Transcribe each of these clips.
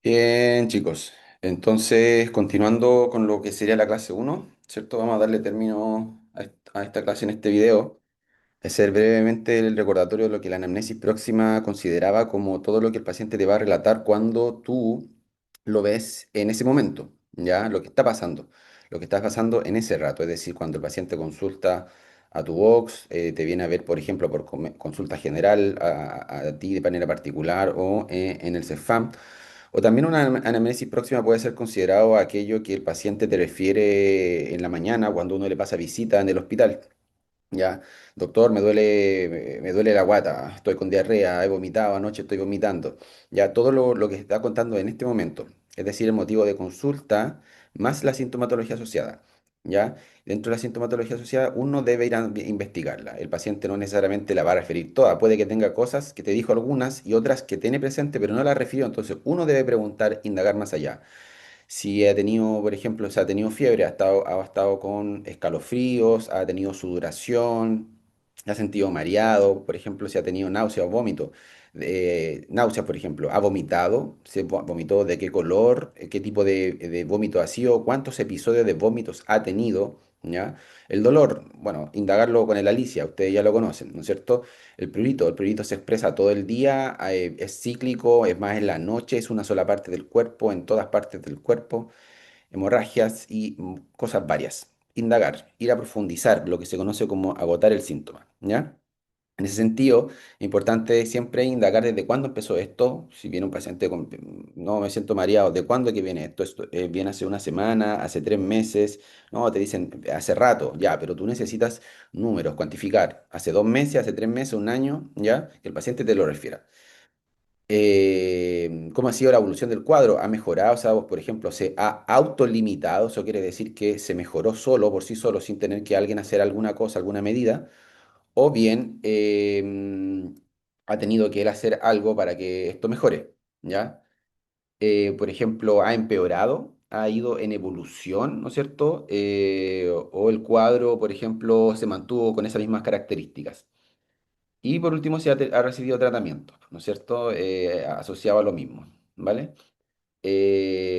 Bien, chicos. Entonces, continuando con lo que sería la clase uno, ¿cierto? Vamos a darle término a esta clase en este video. Hacer brevemente el recordatorio de lo que la anamnesis próxima consideraba como todo lo que el paciente te va a relatar cuando tú lo ves en ese momento, ¿ya? Lo que está pasando en ese rato, es decir, cuando el paciente consulta a tu box, te viene a ver, por ejemplo, por consulta general a ti de manera particular o en el CEFAM. O también una anamnesis próxima puede ser considerado aquello que el paciente te refiere en la mañana cuando uno le pasa visita en el hospital. Ya, doctor, me duele la guata, estoy con diarrea, he vomitado, anoche estoy vomitando. Ya, todo lo que está contando en este momento, es decir, el motivo de consulta más la sintomatología asociada. Ya, dentro de la sintomatología asociada, uno debe ir a investigarla. El paciente no necesariamente la va a referir toda, puede que tenga cosas que te dijo algunas y otras que tiene presente, pero no la refirió. Entonces, uno debe preguntar, indagar más allá. Si ha tenido, por ejemplo, si ha tenido fiebre, ha estado con escalofríos, ha tenido sudoración, ha sentido mareado, por ejemplo, si ha tenido náusea o vómito. Náuseas, por ejemplo, ha vomitado, se vomitó de qué color, qué tipo de vómito ha sido, cuántos episodios de vómitos ha tenido, ¿ya? El dolor, bueno, indagarlo con el Alicia, ustedes ya lo conocen, ¿no es cierto? El prurito se expresa todo el día, es cíclico, es más en la noche, es una sola parte del cuerpo, en todas partes del cuerpo, hemorragias y cosas varias. Indagar, ir a profundizar, lo que se conoce como agotar el síntoma, ¿ya? En ese sentido, es importante siempre indagar desde cuándo empezó esto. Si viene un paciente con, no, me siento mareado, ¿de cuándo es que viene esto? Esto viene hace una semana, hace 3 meses, no, te dicen hace rato, ya, pero tú necesitas números, cuantificar, hace 2 meses, hace 3 meses, un año, ya, que el paciente te lo refiera. ¿Cómo ha sido la evolución del cuadro? ¿Ha mejorado? O sea, vos, por ejemplo, se ha autolimitado, eso quiere decir que se mejoró solo, por sí solo, sin tener que alguien hacer alguna cosa, alguna medida o bien ha tenido que él hacer algo para que esto mejore, ¿ya? Por ejemplo, ha empeorado, ha ido en evolución, ¿no es cierto? O el cuadro, por ejemplo, se mantuvo con esas mismas características. Y por último, si ha recibido tratamiento, ¿no es cierto? Asociado a lo mismo, ¿vale?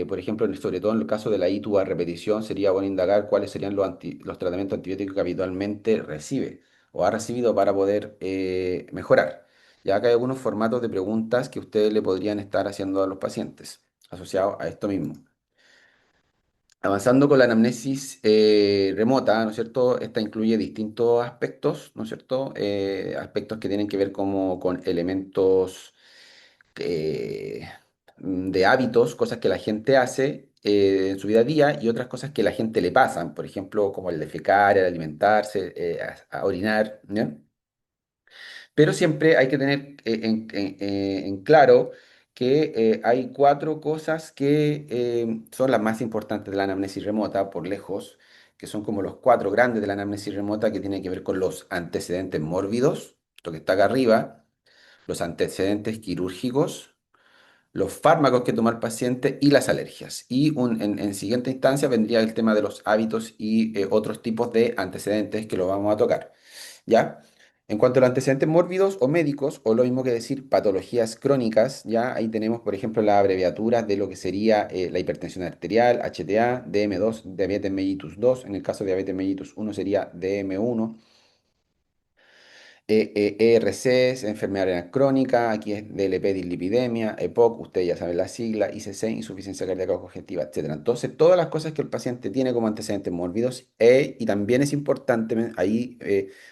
Por ejemplo, sobre todo en el caso de la ITU a repetición, sería bueno indagar cuáles serían los tratamientos antibióticos que habitualmente recibe o ha recibido para poder mejorar. Ya que hay algunos formatos de preguntas que ustedes le podrían estar haciendo a los pacientes asociados a esto mismo. Avanzando con la anamnesis remota, ¿no es cierto? Esta incluye distintos aspectos, ¿no es cierto? Aspectos que tienen que ver como con elementos eh, de hábitos, cosas que la gente hace en su vida a día y otras cosas que la gente le pasan, por ejemplo, como el defecar, el alimentarse, a orinar, ¿ya? Pero siempre hay que tener en claro que hay cuatro cosas que son las más importantes de la anamnesis remota, por lejos, que son como los cuatro grandes de la anamnesis remota, que tienen que ver con los antecedentes mórbidos, lo que está acá arriba, los antecedentes quirúrgicos, los fármacos que toma el paciente y las alergias. Y en siguiente instancia vendría el tema de los hábitos y otros tipos de antecedentes que lo vamos a tocar. ¿Ya? En cuanto a los antecedentes mórbidos o médicos, o lo mismo que decir patologías crónicas, ya ahí tenemos, por ejemplo, la abreviatura de lo que sería la hipertensión arterial, HTA, DM2, diabetes mellitus 2, en el caso de diabetes mellitus 1 sería DM1, ERCs, enfermedad renal crónica, aquí es DLP, dislipidemia, EPOC, ustedes ya saben la sigla, ICC, insuficiencia cardíaca congestiva, etcétera. Entonces, todas las cosas que el paciente tiene como antecedentes mórbidos, y también es importante ahí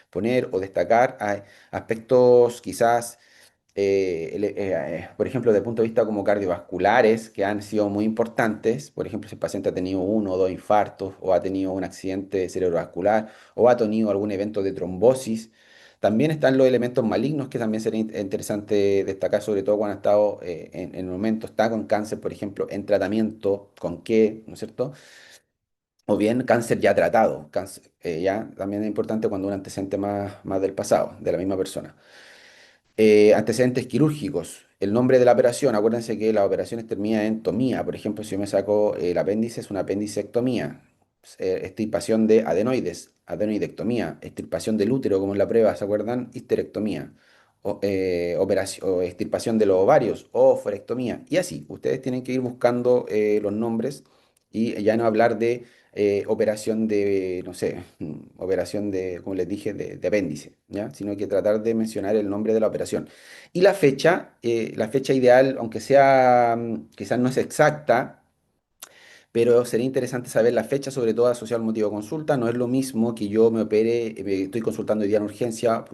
poner o destacar aspectos quizás, por ejemplo, desde el punto de vista como cardiovasculares, que han sido muy importantes. Por ejemplo, si el paciente ha tenido uno o dos infartos, o ha tenido un accidente cerebrovascular, o ha tenido algún evento de trombosis. También están los elementos malignos que también sería interesante destacar, sobre todo cuando ha estado en el momento, está con cáncer, por ejemplo, en tratamiento, con qué, ¿no es cierto? O bien cáncer ya tratado, cáncer, ya también es importante cuando un antecedente más del pasado, de la misma persona. Antecedentes quirúrgicos. El nombre de la operación, acuérdense que las operaciones terminan en tomía. Por ejemplo, si yo me saco el apéndice, es una apendicectomía. Extirpación de adenoides, adenoidectomía. Extirpación del útero, como en la prueba, ¿se acuerdan? Histerectomía. o extirpación de los ovarios o forectomía. Y así, ustedes tienen que ir buscando los nombres y ya no hablar de operación de, no sé, operación de, como les dije, de apéndice, ¿ya? Sino que tratar de mencionar el nombre de la operación. Y la fecha ideal, aunque sea, quizás no es exacta, pero sería interesante saber la fecha, sobre todo asociada al motivo de consulta. No es lo mismo que yo me opere, me estoy consultando hoy día en urgencia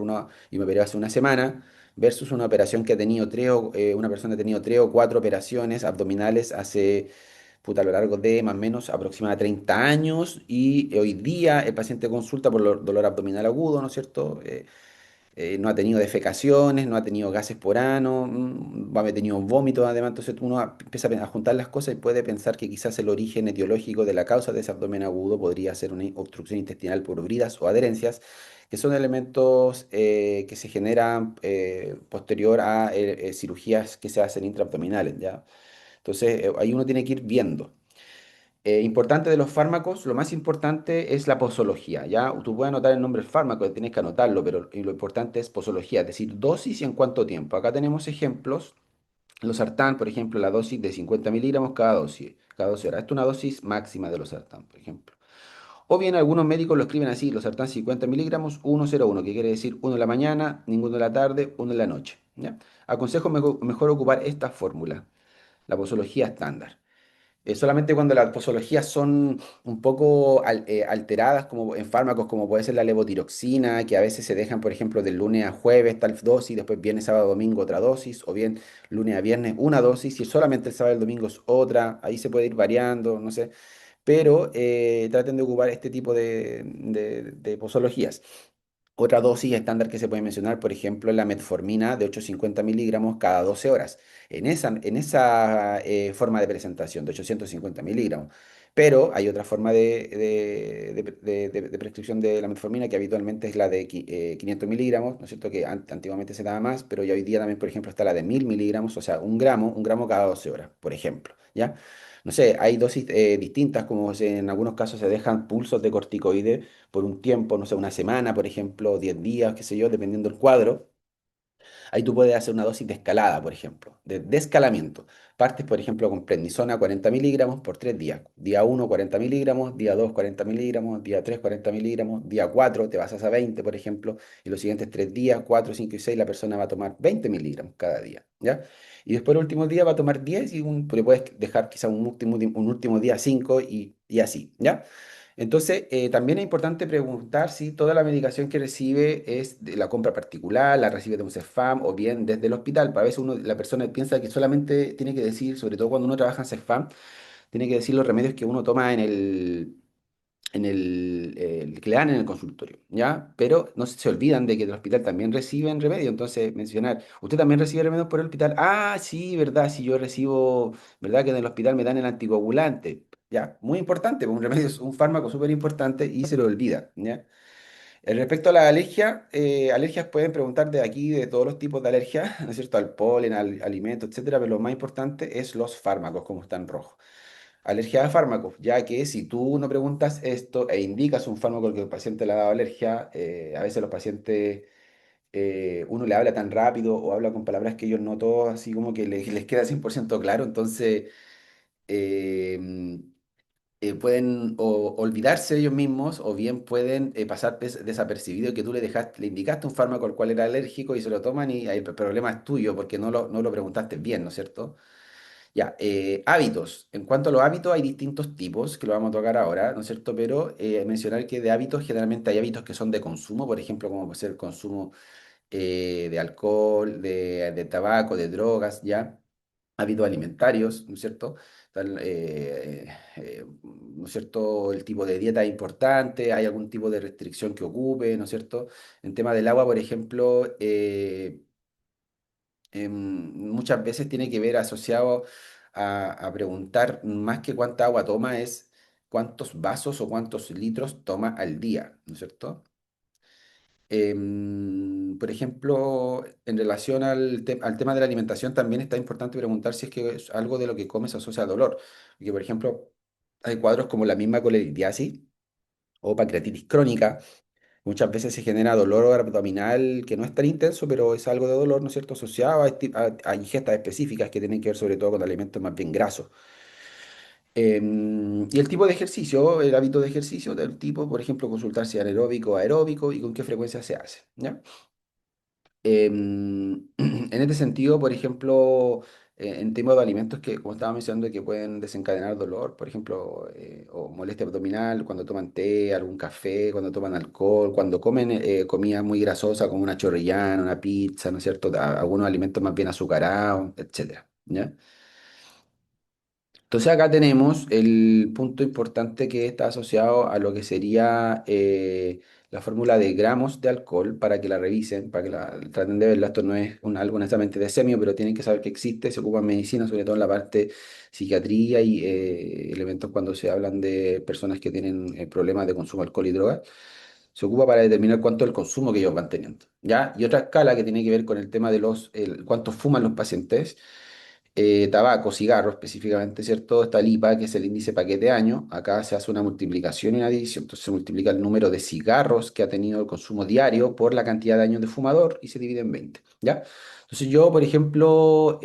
y me operé hace una semana, versus una operación que ha tenido una persona ha tenido 3 o 4 operaciones abdominales hace, puta, a lo largo de más o menos aproximadamente 30 años, y hoy día el paciente consulta por dolor abdominal agudo, ¿no es cierto? No ha tenido defecaciones, no ha tenido gases por ano, ha tenido vómitos además, entonces uno empieza a juntar las cosas y puede pensar que quizás el origen etiológico de la causa de ese abdomen agudo podría ser una obstrucción intestinal por uridas o adherencias, que son elementos que se generan posterior a cirugías que se hacen intraabdominales, ¿ya? Entonces ahí uno tiene que ir viendo. Importante de los fármacos, lo más importante es la posología, ¿ya? Tú puedes anotar el nombre del fármaco, tienes que anotarlo, pero lo importante es posología, es decir, dosis y en cuánto tiempo. Acá tenemos ejemplos, los sartán, por ejemplo, la dosis de 50 miligramos cada 12 horas. Esto es una dosis máxima de los sartán, por ejemplo. O bien algunos médicos lo escriben así, los sartán 50 miligramos, 101, que quiere decir uno en la mañana, ninguno en la tarde, uno en la noche, ¿ya? Aconsejo mejor ocupar esta fórmula, la posología estándar. Solamente cuando las posologías son un poco alteradas, como en fármacos, como puede ser la levotiroxina, que a veces se dejan, por ejemplo, del lunes a jueves tal dosis, después viernes, sábado, domingo otra dosis, o bien lunes a viernes una dosis, y solamente el sábado y el domingo es otra, ahí se puede ir variando, no sé, pero traten de ocupar este tipo de posologías. Otra dosis estándar que se puede mencionar, por ejemplo, es la metformina de 850 miligramos cada 12 horas. En esa forma de presentación de 850 miligramos. Pero hay otra forma de prescripción de la metformina que habitualmente es la de 500 miligramos, ¿no es cierto? Que antiguamente se daba más, pero ya hoy día también, por ejemplo, está la de 1000 miligramos, o sea, un gramo cada 12 horas, por ejemplo, ¿ya? No sé, hay dosis distintas, como en algunos casos se dejan pulsos de corticoides por un tiempo, no sé, una semana, por ejemplo, 10 días, qué sé yo, dependiendo del cuadro. Ahí tú puedes hacer una dosis de escalada, por ejemplo, de escalamiento. Partes, por ejemplo, con prednisona 40 miligramos por 3 días. Día uno 40 miligramos, día 2 40 miligramos, día 3 40 miligramos, día 4 te vas a 20, por ejemplo, y los siguientes 3 días, 4 5 y 6 la persona va a tomar 20 miligramos cada día, ¿ya? Y después el último día va a tomar 10 y le puedes dejar quizá un último día 5 y así, ¿ya? Entonces, también es importante preguntar si toda la medicación que recibe es de la compra particular, la recibe de un CEFAM o bien desde el hospital. Para veces la persona piensa que solamente tiene que decir, sobre todo cuando uno trabaja en CEFAM, tiene que decir los remedios que uno toma que le dan en el consultorio, ¿ya? Pero no se olvidan de que del hospital también reciben remedios. Entonces, mencionar, ¿usted también recibe remedios por el hospital? Ah, sí, ¿verdad? Sí, yo recibo, ¿verdad? Que en el hospital me dan el anticoagulante. Ya, muy importante, porque un remedio es un fármaco súper importante y se lo olvida, ¿ya? Respecto a la alergia, alergias pueden preguntar de aquí de todos los tipos de alergias, ¿no es cierto? Al polen, al alimento, etcétera, pero lo más importante es los fármacos, como están rojos. Alergia a fármacos, ya que si tú no preguntas esto e indicas un fármaco al que el paciente le ha dado alergia, a veces los pacientes, uno le habla tan rápido o habla con palabras que ellos no todos así como que les queda 100% claro, entonces eh, pueden olvidarse ellos mismos o bien pueden pasar desapercibido que tú le indicaste un fármaco al cual era alérgico y se lo toman y ahí el problema es tuyo porque no lo preguntaste bien, ¿no es cierto? Ya, hábitos. En cuanto a los hábitos, hay distintos tipos que lo vamos a tocar ahora, ¿no es cierto? Pero mencionar que de hábitos, generalmente hay hábitos que son de consumo, por ejemplo, como puede ser el consumo de alcohol, de tabaco, de drogas, ¿ya? Hábitos alimentarios, ¿no es cierto? ¿No es cierto? El tipo de dieta es importante, hay algún tipo de restricción que ocupe, ¿no es cierto? En tema del agua, por ejemplo, muchas veces tiene que ver asociado a preguntar más que cuánta agua toma, es cuántos vasos o cuántos litros toma al día, ¿no es cierto? Por ejemplo, en relación al tema de la alimentación, también está importante preguntar si es que algo de lo que comes se asocia a dolor. Porque, por ejemplo, hay cuadros como la misma colelitiasis o pancreatitis crónica, Muchas veces se genera dolor abdominal que no es tan intenso, pero es algo de dolor, ¿no es cierto?, asociado a ingestas específicas que tienen que ver sobre todo con alimentos más bien grasos. Y el tipo de ejercicio, el hábito de ejercicio del tipo, por ejemplo, consultar si es anaeróbico o aeróbico y con qué frecuencia se hace, ¿ya? En este sentido, por ejemplo, en tema de alimentos que, como estaba mencionando, que pueden desencadenar dolor, por ejemplo, o molestia abdominal, cuando toman té, algún café, cuando toman alcohol, cuando comen comida muy grasosa como una chorrillana, una pizza, ¿no es cierto? Algunos alimentos más bien azucarados, etcétera, ¿ya? Entonces acá tenemos el punto importante que está asociado a lo que sería la fórmula de gramos de alcohol para que la revisen, para que la traten de verla. Esto no es algo honestamente de semio, pero tienen que saber que existe, se ocupa en medicina, sobre todo en la parte psiquiatría y elementos cuando se hablan de personas que tienen problemas de consumo de alcohol y drogas. Se ocupa para determinar cuánto es el consumo que ellos van teniendo, ¿ya? Y otra escala que tiene que ver con el tema de cuánto fuman los pacientes tabaco, cigarro específicamente, ¿cierto? Está el IPA, que es el índice paquete año. Acá se hace una multiplicación y una división. Entonces se multiplica el número de cigarros que ha tenido el consumo diario por la cantidad de años de fumador y se divide en 20, ¿ya? Entonces yo, por ejemplo,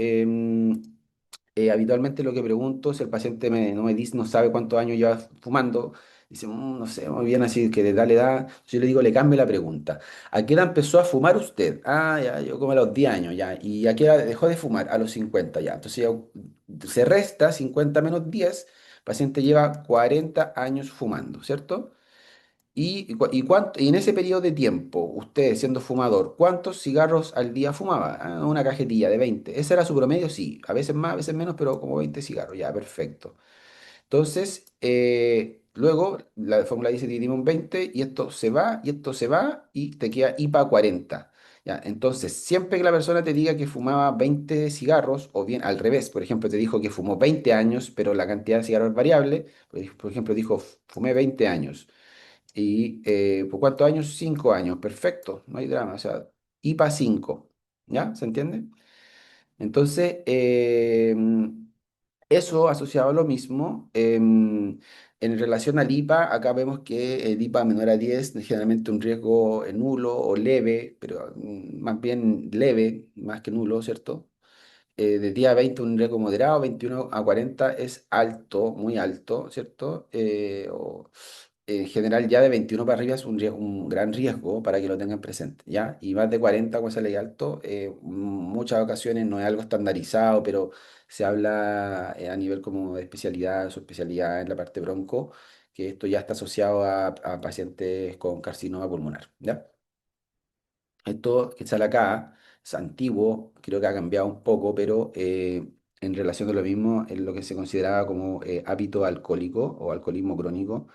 habitualmente lo que pregunto, si el paciente no me dice, no sabe cuántos años lleva fumando, dice, no sé, muy bien, así que de tal edad, yo le digo, le cambio la pregunta. ¿A qué edad empezó a fumar usted? Ah, ya, yo como a los 10 años, ya. ¿Y a qué edad dejó de fumar? A los 50 ya. Entonces se resta 50 menos 10, el paciente lleva 40 años fumando, ¿cierto? Y en ese periodo de tiempo, usted siendo fumador, ¿cuántos cigarros al día fumaba? Ah, una cajetilla de 20. ¿Ese era su promedio? Sí. A veces más, a veces menos, pero como 20 cigarros. Ya, perfecto. Entonces, luego la fórmula dice dividimos en 20 y esto se va y esto se va y te queda IPA 40. Ya, entonces, siempre que la persona te diga que fumaba 20 cigarros, o bien al revés, por ejemplo, te dijo que fumó 20 años, pero la cantidad de cigarros es variable, por ejemplo, dijo, fumé 20 años. ¿Y por cuántos años? 5 años. Perfecto, no hay drama. O sea, IPA 5. ¿Ya? ¿Se entiende? Entonces, eso asociado a lo mismo, en relación al IPA, acá vemos que el IPA menor a 10 es generalmente un riesgo nulo o leve, pero más bien leve, más que nulo, ¿cierto? De 10 a 20 un riesgo moderado, 21 a 40 es alto, muy alto, ¿cierto? En general ya de 21 para arriba es un gran riesgo para que lo tengan presente, ¿ya? Y más de 40 cuando sale alto, muchas ocasiones no es algo estandarizado, pero se habla a nivel como de especialidad, su especialidad en la parte bronco, que esto ya está asociado a pacientes con carcinoma pulmonar, ¿ya? Esto que sale acá es antiguo, creo que ha cambiado un poco, pero en relación a lo mismo, es lo que se consideraba como hábito alcohólico o alcoholismo crónico.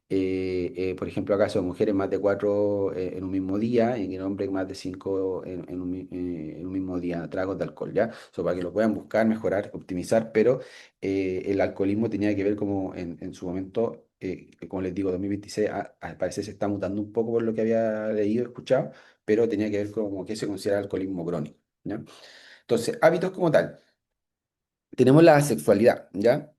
Por ejemplo, acá son mujeres más de 4 en un mismo día y en hombres más de 5 en un mismo día, tragos de alcohol, ¿ya? Eso para que lo puedan buscar, mejorar, optimizar, pero el alcoholismo tenía que ver como en su momento, como les digo, 2026, al parecer se está mutando un poco por lo que había leído, escuchado, pero tenía que ver como que se considera alcoholismo crónico, ¿ya? Entonces, hábitos como tal. Tenemos la sexualidad, ¿ya?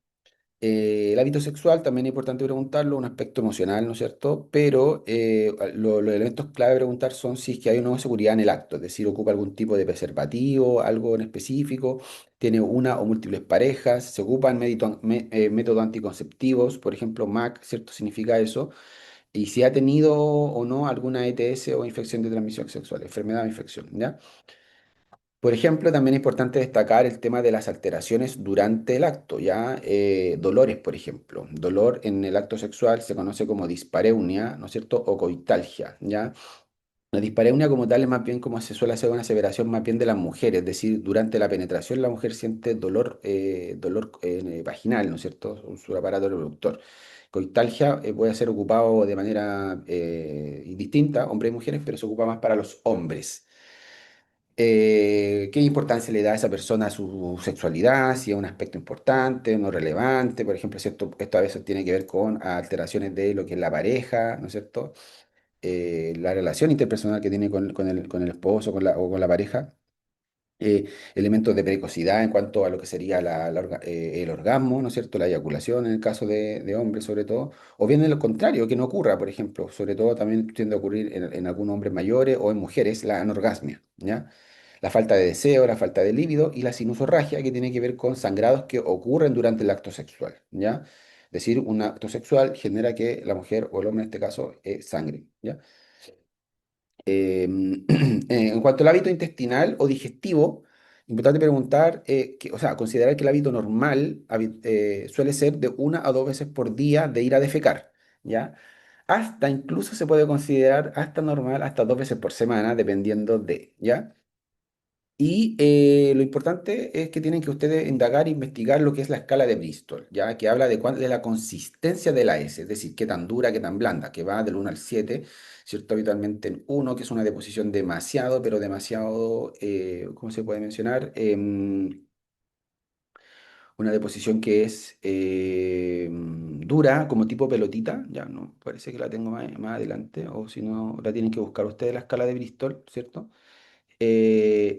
El hábito sexual también es importante preguntarlo, un aspecto emocional, ¿no es cierto? Pero los elementos clave de preguntar son si es que hay una seguridad en el acto, es decir, ocupa algún tipo de preservativo, algo en específico, tiene una o múltiples parejas, se ocupan métodos anticonceptivos, por ejemplo, MAC, ¿cierto? Significa eso. Y si ha tenido o no alguna ETS o infección de transmisión sexual, enfermedad o infección, ¿ya? Por ejemplo, también es importante destacar el tema de las alteraciones durante el acto, ¿ya? Dolores, por ejemplo. Dolor en el acto sexual se conoce como dispareunia, ¿no es cierto? O coitalgia, ¿ya? La dispareunia como tal es más bien como se suele hacer una aseveración más bien de las mujeres, es decir, durante la penetración la mujer siente dolor vaginal, ¿no es cierto? Su aparato reproductor. Coitalgia puede ser ocupado de manera distinta, hombres y mujeres, pero se ocupa más para los hombres. ¿Qué importancia le da a esa persona a su sexualidad? Si es un aspecto importante o no relevante. Por ejemplo, ¿cierto? Esto a veces tiene que ver con alteraciones de lo que es la pareja, ¿no es cierto? La relación interpersonal que tiene con el esposo o con la pareja. elementos de precocidad en cuanto a lo que sería el orgasmo, ¿no es cierto? La eyaculación en el caso de hombres sobre todo, o bien de lo contrario, que no ocurra, por ejemplo, sobre todo también tiende a ocurrir en algunos hombres mayores o en mujeres, la anorgasmia, ¿ya? La falta de deseo, la falta de líbido y la sinusorragia que tiene que ver con sangrados que ocurren durante el acto sexual, ¿ya? Es decir, un acto sexual genera que la mujer o el hombre en este caso sangre, ¿ya? En cuanto al hábito intestinal o digestivo, importante preguntar, o sea, considerar que el hábito normal suele ser de una a dos veces por día de ir a defecar, ¿ya? Hasta incluso se puede considerar hasta normal, hasta dos veces por semana, dependiendo de, ¿ya? Y lo importante es que tienen que ustedes indagar e investigar lo que es la escala de Bristol, ya que habla de cuál es la consistencia de la S, es decir, qué tan dura, qué tan blanda, que va del 1 al 7, ¿cierto? Habitualmente en uno, que es una deposición demasiado, pero demasiado, ¿cómo se puede mencionar? Una deposición que es dura, como tipo pelotita, ya no, parece que la tengo más adelante, o si no, la tienen que buscar ustedes la escala de Bristol, ¿cierto?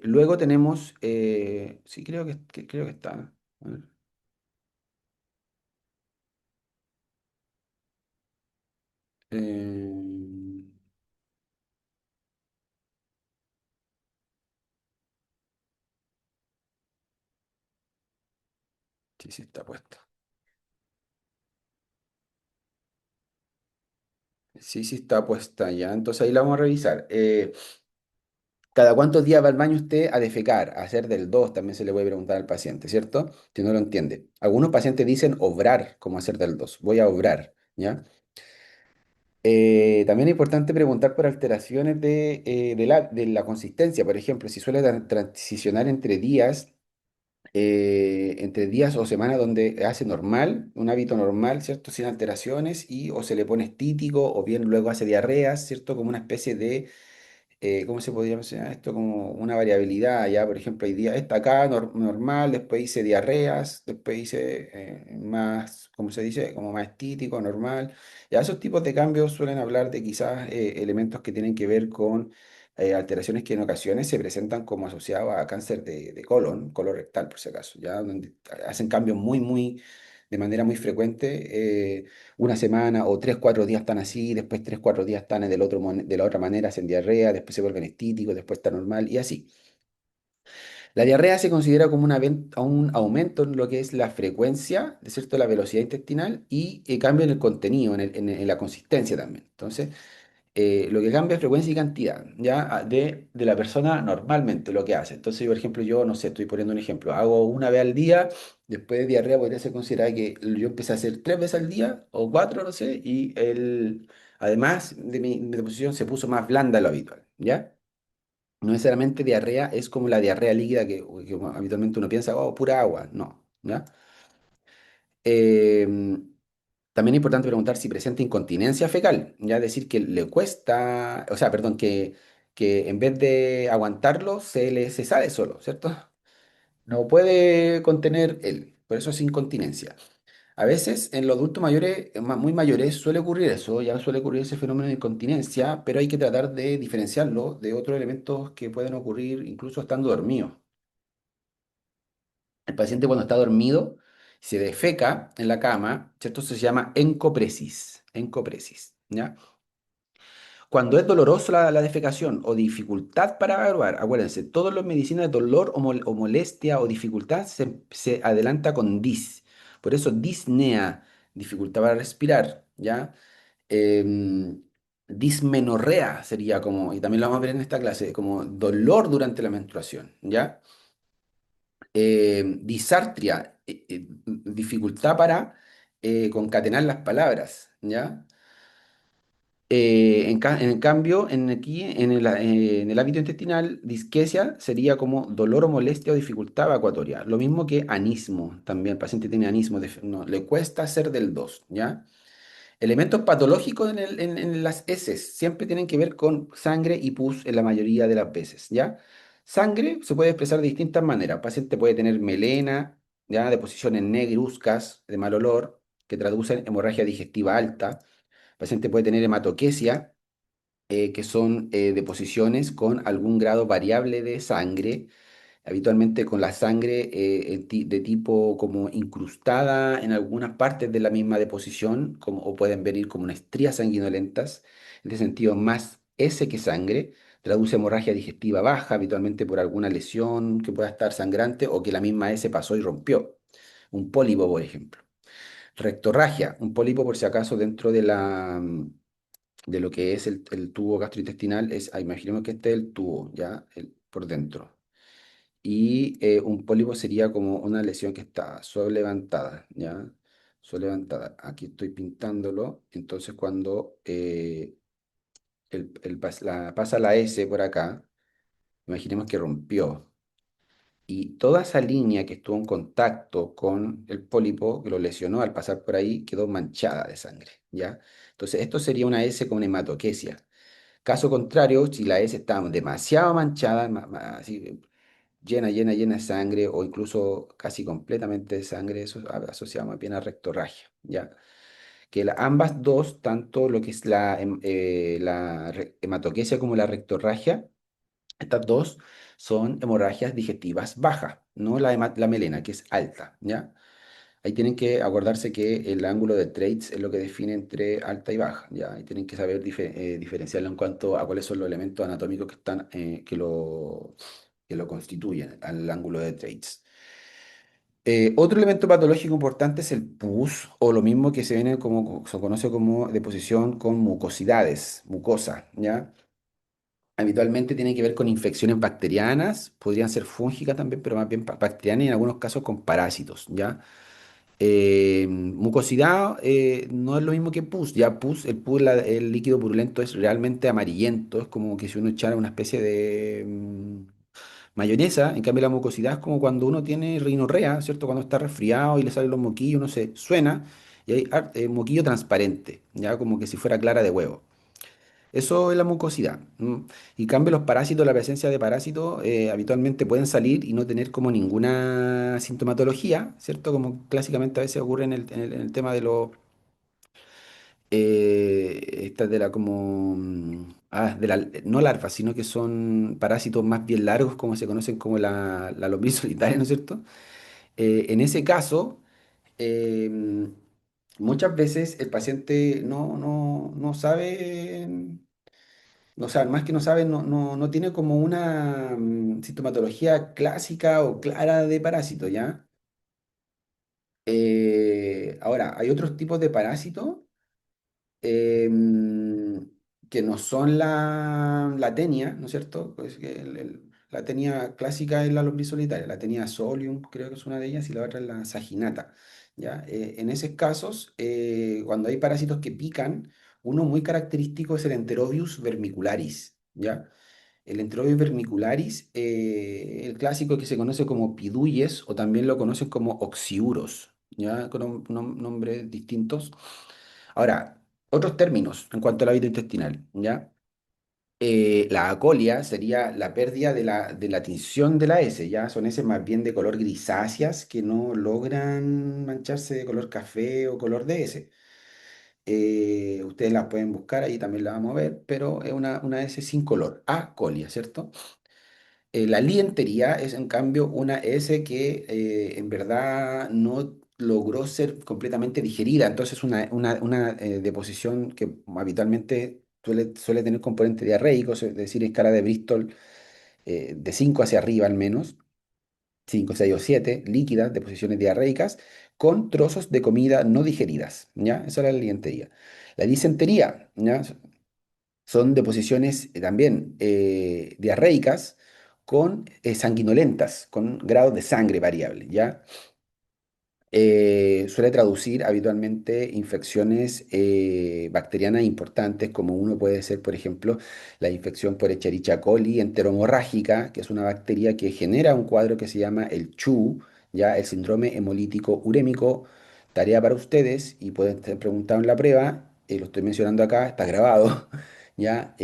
Luego tenemos, sí, creo que está. A ver, eh, sí, sí está puesta. Sí, sí está puesta ya. Entonces ahí la vamos a revisar. ¿Cada cuántos días va al baño usted a defecar? A hacer del 2 también se le puede preguntar al paciente, ¿cierto? Si no lo entiende. Algunos pacientes dicen obrar, como hacer del 2. Voy a obrar, ¿ya? También es importante preguntar por alteraciones de la consistencia. Por ejemplo, si suele transicionar entre días o semanas donde hace normal, un hábito normal, ¿cierto? Sin alteraciones y o se le pone estítico o bien luego hace diarreas, ¿cierto? Como una especie de ¿cómo se podría mencionar esto? Como una variabilidad, ya, por ejemplo, hay días, está acá normal, después hice diarreas, después hice más, ¿cómo se dice? Como más estítico, normal. Ya esos tipos de cambios suelen hablar de quizás elementos que tienen que ver con alteraciones que en ocasiones se presentan como asociados a cáncer de colon, colorectal por si acaso, ya, donde hacen cambios de manera muy frecuente. Una semana o 3, 4 días están así, después 3, 4 días están de la otra manera, hacen diarrea, después se vuelven estíticos, después está normal y así. La diarrea se considera como un aumento en lo que es la frecuencia, de cierto, la velocidad intestinal y cambio en el contenido, en la consistencia también. Entonces, lo que cambia es frecuencia y cantidad, ¿ya? De la persona normalmente lo que hace. Entonces, por ejemplo, yo, no sé, estoy poniendo un ejemplo, hago una vez al día, después de diarrea podría ser considerada que yo empecé a hacer 3 veces al día o cuatro, no sé, además de mi deposición se puso más blanda de lo habitual, ¿ya? No necesariamente diarrea es como la diarrea líquida que habitualmente uno piensa, oh, pura agua, no, ¿ya? Em, También es importante preguntar si presenta incontinencia fecal, ya decir que le cuesta, o sea, perdón, que en vez de aguantarlo, se sale solo, ¿cierto? No puede contener él, por eso es incontinencia. A veces en los adultos mayores, muy mayores, suele ocurrir eso, ya suele ocurrir ese fenómeno de incontinencia, pero hay que tratar de diferenciarlo de otros elementos que pueden ocurrir incluso estando dormidos. El paciente cuando está dormido se defeca en la cama, ¿cierto? Eso se llama encopresis, ¿ya? Cuando es doloroso la defecación o dificultad para evaluar, acuérdense, todos los medicinas de dolor o molestia o dificultad se adelanta con Por eso disnea, dificultad para respirar, ¿ya? Em, Dismenorrea sería como, y también lo vamos a ver en esta clase, como dolor durante la menstruación, ¿ya? Disartria, dificultad para concatenar las palabras, ¿ya? En cambio, aquí en el hábito intestinal, disquesia sería como dolor o molestia o dificultad evacuatoria. Lo mismo que anismo, también el paciente tiene anismo, no, le cuesta hacer del 2, ¿ya? Elementos patológicos en las heces siempre tienen que ver con sangre y pus en la mayoría de las veces, ¿ya? Sangre se puede expresar de distintas maneras. El paciente puede tener melena, ¿ya? Deposiciones negruzcas de mal olor, que traducen hemorragia digestiva alta. El paciente puede tener hematoquesia, que son deposiciones con algún grado variable de sangre. habitualmente con la sangre de tipo como incrustada en algunas partes de la misma deposición, o pueden venir como unas estrías sanguinolentas, en ese sentido más S que sangre, traduce hemorragia digestiva baja, habitualmente por alguna lesión que pueda estar sangrante o que la misma S pasó y rompió. Un pólipo, por ejemplo. Rectorragia, un pólipo por si acaso dentro de lo que es el tubo gastrointestinal, imaginemos que este es el tubo, ¿ya? Por dentro. Y un pólipo sería como una lesión que está levantada, ¿ya? Levantada. Aquí estoy pintándolo. Entonces, cuando pasa la S por acá, imaginemos que rompió. Y toda esa línea que estuvo en contacto con el pólipo, que lo lesionó al pasar por ahí, quedó manchada de sangre, ¿ya? Entonces, esto sería una S con hematoquesia. Caso contrario, si la S está demasiado manchada, así, llena de sangre o incluso casi completamente de sangre, eso asociado más bien a rectorragia, ¿ya? Que ambas dos, tanto lo que es la hematoquesia como la rectorragia, estas dos son hemorragias digestivas bajas, no la melena, que es alta, ¿ya? Ahí tienen que acordarse que el ángulo de Treitz es lo que define entre alta y baja, ¿ya? Y tienen que saber diferenciarlo en cuanto a cuáles son los elementos anatómicos que lo constituyen al ángulo de Treitz. Otro elemento patológico importante es el pus, o lo mismo que se conoce como deposición con mucosidades, mucosa, ¿ya? Habitualmente tiene que ver con infecciones bacterianas, podrían ser fúngicas también, pero más bien bacterianas y en algunos casos con parásitos, ¿ya? Mucosidad no es lo mismo que pus, ya el pus, el líquido purulento es realmente amarillento, es como que si uno echara una especie de mayonesa. En cambio la mucosidad es como cuando uno tiene rinorrea, ¿cierto? Cuando está resfriado y le salen los moquillos, uno se suena y hay moquillo transparente, ya como que si fuera clara de huevo. Eso es la mucosidad. Y en cambio los parásitos, la presencia de parásitos habitualmente pueden salir y no tener como ninguna sintomatología, ¿cierto? Como clásicamente a veces ocurre en el tema de los, estas de la como, no larvas, sino que son parásitos más bien largos, como se conocen como la lombriz solitaria, ¿no es cierto? En ese caso, em, muchas veces el paciente no sabe. O sea, más que no sabe, no tiene como una sintomatología clásica o clara de parásito, ¿ya? Ahora, hay otros tipos de parásitos que no son la tenia, ¿no es cierto? Pues que la tenia clásica es la lombriz solitaria, la tenia solium creo que es una de ellas y la otra es la saginata, ¿ya? En esos casos, cuando hay parásitos que pican, uno muy característico es el Enterobius vermicularis, ¿ya? El Enterobius vermicularis, el clásico que se conoce como piduyes o también lo conocen como oxiuros, ¿ya? Con nombres distintos. Ahora, otros términos en cuanto al hábito intestinal, ¿ya? La acolia sería la pérdida de la tinción de la S, ¿ya? Son heces más bien de color grisáceas que no logran mancharse de color café o color de S. Ustedes las pueden buscar, ahí también la vamos a ver, pero es una S sin color, acolia, ¿cierto? La lientería es en cambio una S que en verdad no logró ser completamente digerida, entonces una deposición que habitualmente suele tener componente diarreico, es decir, escala de Bristol de 5 hacia arriba al menos, 5, 6 o 7 líquidas, deposiciones diarreicas, con trozos de comida no digeridas, ¿ya? Esa es la lientería. La disentería, ¿ya? Son deposiciones también diarreicas con sanguinolentas, con grados de sangre variable, ¿ya? Suele traducir habitualmente infecciones bacterianas importantes, como uno puede ser, por ejemplo, la infección por Escherichia coli enteromorrágica, que es una bacteria que genera un cuadro que se llama el CHU, ya el síndrome hemolítico urémico. Tarea para ustedes, y pueden ser preguntados en la prueba, lo estoy mencionando acá, está grabado, ya,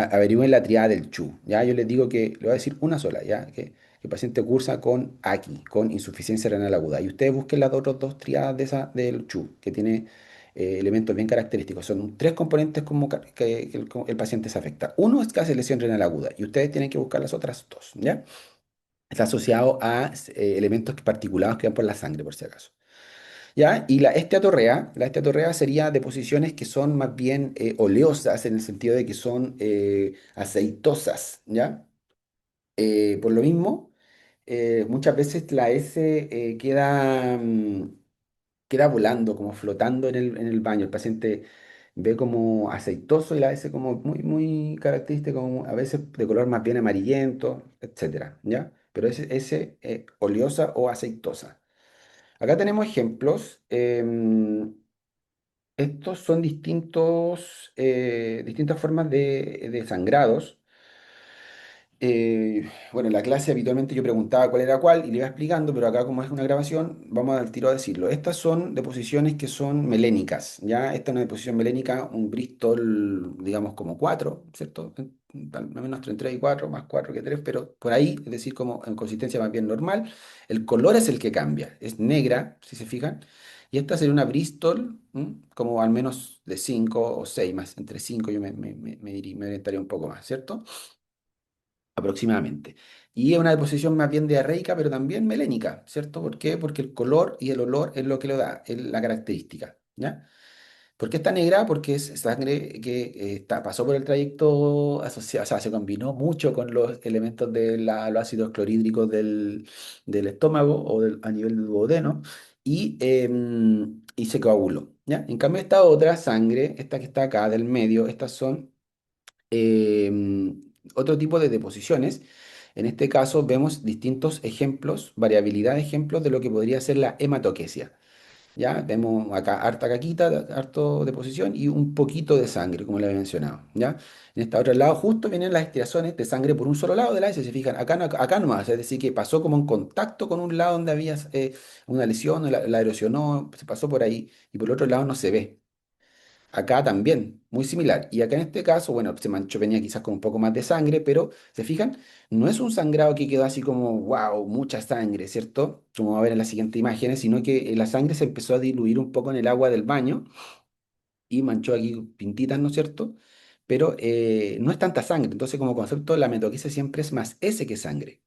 averigüen la triada del CHU, ya, yo les digo que, le voy a decir una sola, ya, que el paciente cursa con AQI, con insuficiencia renal aguda. Y ustedes busquen las otras dos triadas del CHU, que tiene elementos bien característicos. Son tres componentes como que el paciente se afecta. Uno es que hace lesión renal aguda y ustedes tienen que buscar las otras dos, ¿ya? Está asociado a elementos particulados que van por la sangre, por si acaso. ¿Ya? Y la esteatorrea sería deposiciones que son más bien oleosas en el sentido de que son aceitosas, ¿ya? Por lo mismo, muchas veces la S queda volando, como flotando en el baño. El paciente ve como aceitoso y la S como muy, muy característica, como a veces de color más bien amarillento, etcétera, ¿ya? Pero es S oleosa o aceitosa. Acá tenemos ejemplos. Estos son distintas formas de sangrados. Bueno, en la clase habitualmente yo preguntaba cuál era cuál y le iba explicando, pero acá como es una grabación, vamos al tiro a decirlo. Estas son deposiciones que son melénicas, ¿ya? Esta es una deposición melénica, un Bristol, digamos, como 4, ¿cierto? Al menos entre 3 y 4, más 4 que 3, pero por ahí, es decir, como en consistencia más bien normal. El color es el que cambia, es negra, si se fijan. Y esta sería una Bristol, como al menos de 5 o 6 más, entre 5 yo me orientaría un poco más, ¿cierto? Aproximadamente. Y es una deposición más bien diarreica, pero también melénica, ¿cierto? ¿Por qué? Porque el color y el olor es lo que lo da, es la característica, ¿ya? ¿Por qué está negra? Porque es sangre que pasó por el trayecto asociado, o sea, se combinó mucho con los elementos de los ácidos clorhídricos del estómago o a nivel del duodeno y se coaguló, ¿ya? En cambio, esta otra sangre, esta que está acá del medio, estas son otro tipo de deposiciones. En este caso vemos distintos ejemplos, variabilidad de ejemplos de lo que podría ser la hematoquesia. ¿Ya? Vemos acá harta caquita, harto deposición y un poquito de sangre, como le había mencionado. ¿Ya? En este otro lado justo vienen las estriaciones de sangre por un solo lado de la S, se fijan, acá, acá nomás, es decir, que pasó como en contacto con un lado donde había una lesión, la erosionó, se pasó por ahí y por el otro lado no se ve. Acá también, muy similar. Y acá en este caso, bueno, se manchó, venía quizás con un poco más de sangre, pero se fijan, no es un sangrado que quedó así como, wow, mucha sangre, ¿cierto? Como va a ver en las siguientes imágenes, sino que la sangre se empezó a diluir un poco en el agua del baño y manchó aquí pintitas, ¿no es cierto? Pero no es tanta sangre. Entonces, como concepto, la metoquisa siempre es más S que sangre.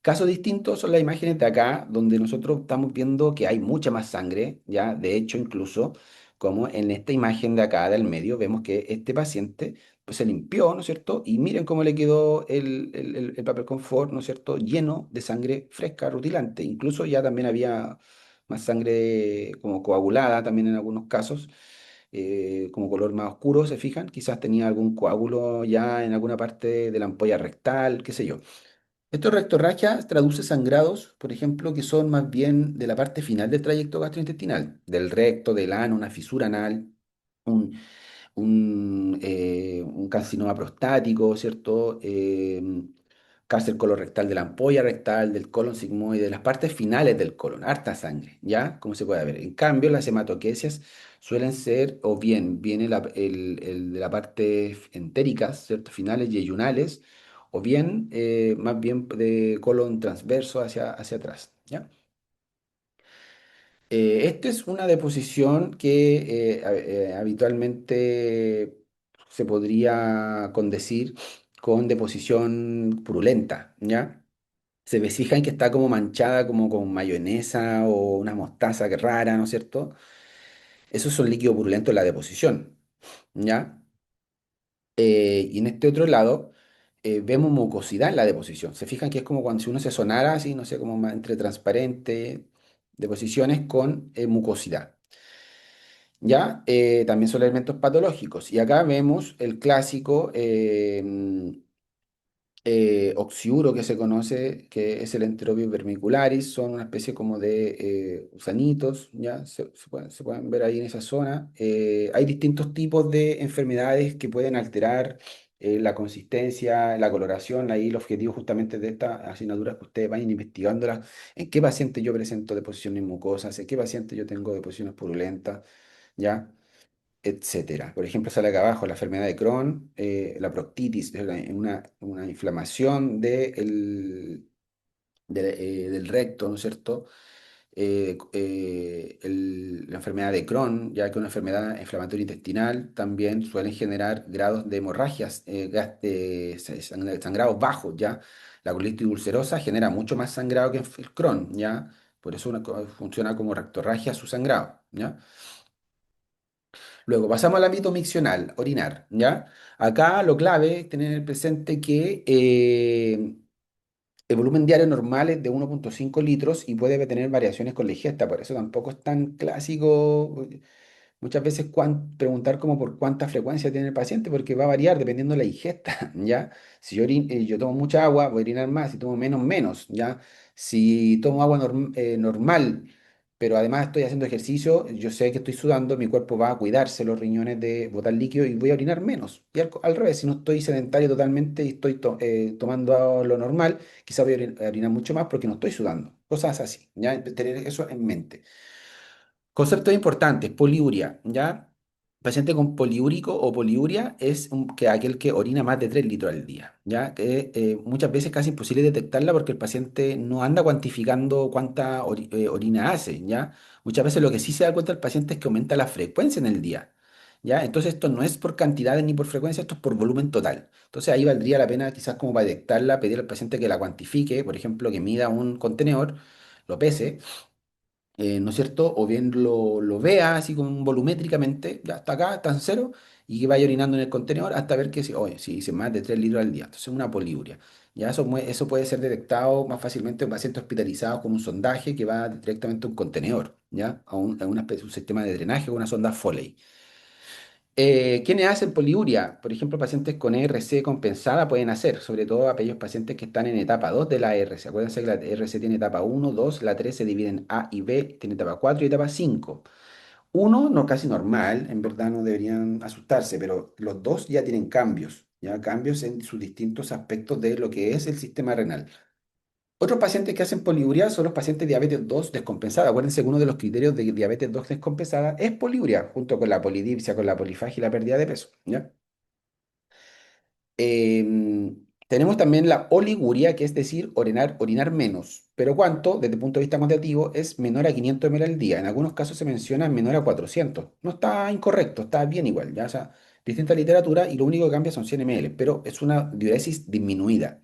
Casos distintos son las imágenes de acá, donde nosotros estamos viendo que hay mucha más sangre, ya, de hecho, incluso, como en esta imagen de acá del medio, vemos que este paciente pues, se limpió, ¿no es cierto? Y miren cómo le quedó el papel confort, ¿no es cierto? Lleno de sangre fresca, rutilante. Incluso ya también había más sangre como coagulada, también en algunos casos, como color más oscuro, ¿se fijan? Quizás tenía algún coágulo ya en alguna parte de la ampolla rectal, qué sé yo. Esto rectorragia traduce sangrados, por ejemplo, que son más bien de la parte final del trayecto gastrointestinal, del recto, del ano, una fisura anal, un, un carcinoma prostático, ¿cierto? Cáncer colorectal de la ampolla rectal, del colon sigmoide, de las partes finales del colon, harta sangre, ¿ya? Como se puede ver. En cambio, las hematoquesias suelen ser, o bien viene el de la parte entéricas, ¿cierto? Finales y yeyunales, o bien más bien de colon transverso hacia atrás, ¿ya? Esta es una deposición que habitualmente se podría condecir con deposición purulenta, ¿ya? Fijan que está como manchada como con mayonesa o una mostaza que rara, ¿no es cierto? Esos son líquidos purulentos en la deposición, ¿ya? Y en este otro lado vemos mucosidad en la deposición. Se fijan que es como cuando si uno se sonara así, no sé, como entre transparente, deposiciones con mucosidad. ¿Ya? También son elementos patológicos. Y acá vemos el clásico oxiuro que se conoce, que es el Enterobius vermicularis, son una especie como de gusanitos, ¿ya? Se pueden ver ahí en esa zona. Hay distintos tipos de enfermedades que pueden alterar la consistencia, la coloración. Ahí el objetivo justamente de estas asignaturas que ustedes vayan investigándolas, en qué paciente yo presento deposiciones mucosas, en qué paciente yo tengo deposiciones purulentas, ¿ya? Etcétera. Por ejemplo, sale acá abajo la enfermedad de Crohn, la proctitis, es una inflamación del recto, ¿no es cierto? La enfermedad de Crohn, ya que una enfermedad inflamatoria intestinal también suelen generar grados de hemorragias, sangrados bajos, ¿ya? La colitis ulcerosa genera mucho más sangrado que el Crohn, ¿ya? Por eso funciona como rectorragia su sangrado, ¿ya? Luego pasamos al ámbito miccional, orinar, ¿ya? Acá lo clave es tener presente que el volumen diario normal es de 1,5 litros y puede tener variaciones con la ingesta, por eso tampoco es tan clásico muchas veces preguntar como por cuánta frecuencia tiene el paciente, porque va a variar dependiendo de la ingesta, ¿ya? Si yo tomo mucha agua, voy a orinar más, si tomo menos, menos, ¿ya? Si tomo agua normal, pero además estoy haciendo ejercicio, yo sé que estoy sudando, mi cuerpo va a cuidarse los riñones de botar líquido y voy a orinar menos. Y al revés, si no estoy sedentario totalmente y estoy tomando lo normal, quizás voy a a orinar mucho más porque no estoy sudando. Cosas así, ¿ya? Tener eso en mente. Conceptos importantes, poliuria, ¿ya? Paciente con poliúrico o poliuria es que aquel que orina más de 3 litros al día, ¿ya? Que muchas veces casi imposible detectarla porque el paciente no anda cuantificando cuánta orina hace, ¿ya? Muchas veces lo que sí se da cuenta el paciente es que aumenta la frecuencia en el día, ¿ya? Entonces esto no es por cantidades ni por frecuencia, esto es por volumen total. Entonces ahí valdría la pena quizás como para detectarla, pedir al paciente que la cuantifique, por ejemplo, que mida un contenedor, lo pese, ¿no es cierto? O bien lo vea así como volumétricamente, ya está acá, está en cero, y que vaya orinando en el contenedor hasta ver que, oye, si dice más de 3 litros al día, entonces una poliuria. Ya eso puede ser detectado más fácilmente en pacientes hospitalizados con un sondaje que va directamente a un contenedor, ¿ya? Un sistema de drenaje o una sonda Foley. ¿Quiénes hacen poliuria? Por ejemplo, pacientes con ERC compensada pueden hacer, sobre todo aquellos pacientes que están en etapa 2 de la ERC. Acuérdense que la ERC tiene etapa uno, 2, la 3 se divide en A y B, tiene etapa 4 y etapa 5. Uno, no casi normal, en verdad no deberían asustarse, pero los dos ya tienen cambios, ya cambios en sus distintos aspectos de lo que es el sistema renal. Otros pacientes que hacen poliuria son los pacientes diabetes 2 descompensada. Acuérdense que uno de los criterios de diabetes 2 descompensada es poliuria, junto con la polidipsia, con la polifagia y la pérdida de peso, ¿ya? Tenemos también la oliguria, que es decir, orinar menos. Pero ¿cuánto? Desde el punto de vista cuantitativo es menor a 500 ml al día. En algunos casos se menciona menor a 400. No está incorrecto, está bien igual, ¿ya? O sea, distinta literatura y lo único que cambia son 100 ml, pero es una diuresis disminuida.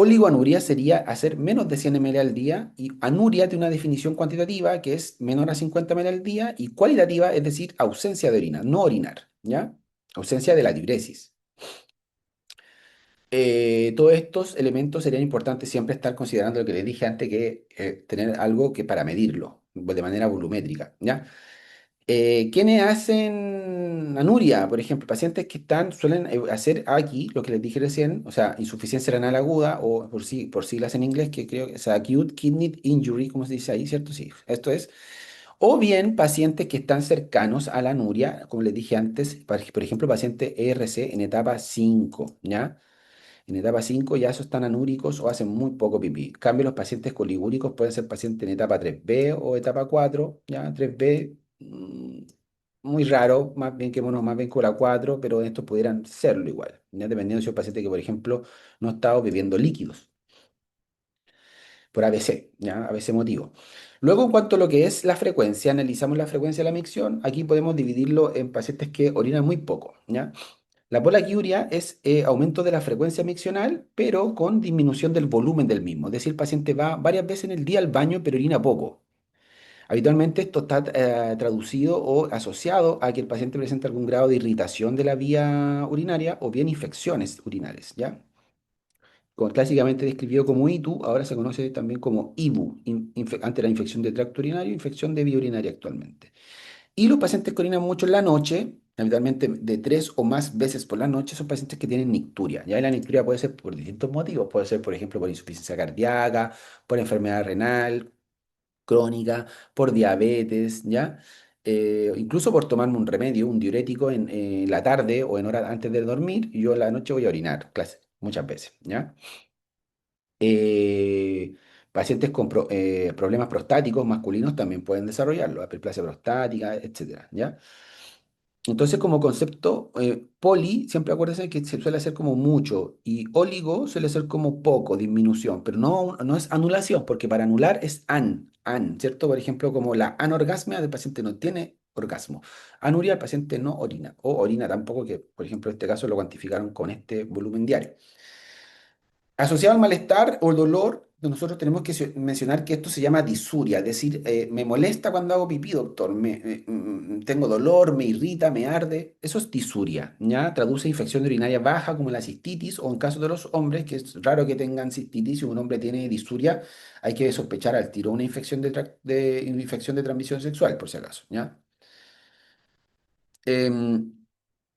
Oligoanuria sería hacer menos de 100 ml al día y anuria tiene una definición cuantitativa que es menor a 50 ml al día y cualitativa, es decir, ausencia de orina, no orinar, ¿ya? Ausencia de la diuresis. Todos estos elementos serían importantes siempre estar considerando lo que les dije antes, que tener algo que para medirlo de manera volumétrica, ¿ya? ¿Quiénes hacen anuria? Por ejemplo, pacientes que suelen hacer aquí lo que les dije recién, o sea, insuficiencia renal aguda o por siglas en inglés, que creo que es acute kidney injury, como se dice ahí, ¿cierto? Sí, esto es. O bien pacientes que están cercanos a la anuria, como les dije antes, por ejemplo, paciente ERC en etapa 5, ¿ya? En etapa 5 ya esos están anúricos o hacen muy poco pipí. En cambio, los pacientes coligúricos pueden ser pacientes en etapa 3B o etapa 4, ya 3B, muy raro, más bien que bueno, más bien con la 4, pero estos pudieran serlo igual, ya dependiendo si es un paciente que, por ejemplo, no ha estado bebiendo líquidos por ABC, ya ABC motivo. Luego, en cuanto a lo que es la frecuencia, analizamos la frecuencia de la micción. Aquí podemos dividirlo en pacientes que orinan muy poco, ¿ya? La polaquiuria es aumento de la frecuencia miccional, pero con disminución del volumen del mismo. Es decir, el paciente va varias veces en el día al baño, pero orina poco. Habitualmente esto está traducido o asociado a que el paciente presenta algún grado de irritación de la vía urinaria o bien infecciones urinarias, ¿ya? Clásicamente describido como ITU, ahora se conoce también como IBU, ante la infección de tracto urinario, infección de vía urinaria actualmente. Y los pacientes que orinan mucho en la noche, habitualmente de 3 o más veces por la noche, son pacientes que tienen nicturia. Ya y la nicturia puede ser por distintos motivos. Puede ser, por ejemplo, por insuficiencia cardíaca, por enfermedad renal crónica, por diabetes, ¿ya? Incluso por tomarme un remedio, un diurético en la tarde o en horas antes de dormir, y yo en la noche voy a orinar, muchas veces, ¿ya? Eh, Pacientes con problemas prostáticos masculinos también pueden desarrollarlo, hiperplasia prostática, etcétera, ¿ya? Entonces, como concepto, poli, siempre acuérdense que se suele hacer como mucho y oligo suele ser como poco, disminución, pero no es anulación, porque para anular es ¿cierto? Por ejemplo, como la anorgasmia del paciente no tiene orgasmo. Anuria, el paciente no orina, o orina tampoco, que por ejemplo en este caso lo cuantificaron con este volumen diario. Asociado al malestar o el dolor, nosotros tenemos que mencionar que esto se llama disuria, es decir, me molesta cuando hago pipí, doctor, tengo dolor, me irrita, me arde, eso es disuria, ¿ya? Traduce infección urinaria baja como la cistitis o en caso de los hombres, que es raro que tengan cistitis, si un hombre tiene disuria, hay que sospechar al tiro una infección una infección de transmisión sexual, por si acaso, ¿ya? Em,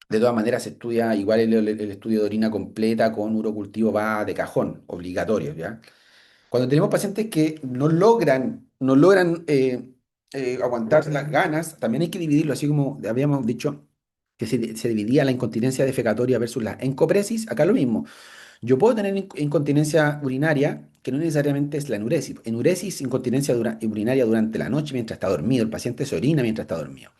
de todas maneras, se estudia igual el estudio de orina completa con urocultivo va de cajón, obligatorio, ¿ya? Cuando tenemos pacientes que no logran aguantar las ganas, también hay que dividirlo, así como habíamos dicho que se dividía la incontinencia defecatoria versus la encopresis, acá lo mismo. Yo puedo tener incontinencia urinaria, que no necesariamente es la enuresis. Enuresis, incontinencia urinaria durante la noche mientras está dormido. El paciente se orina mientras está dormido.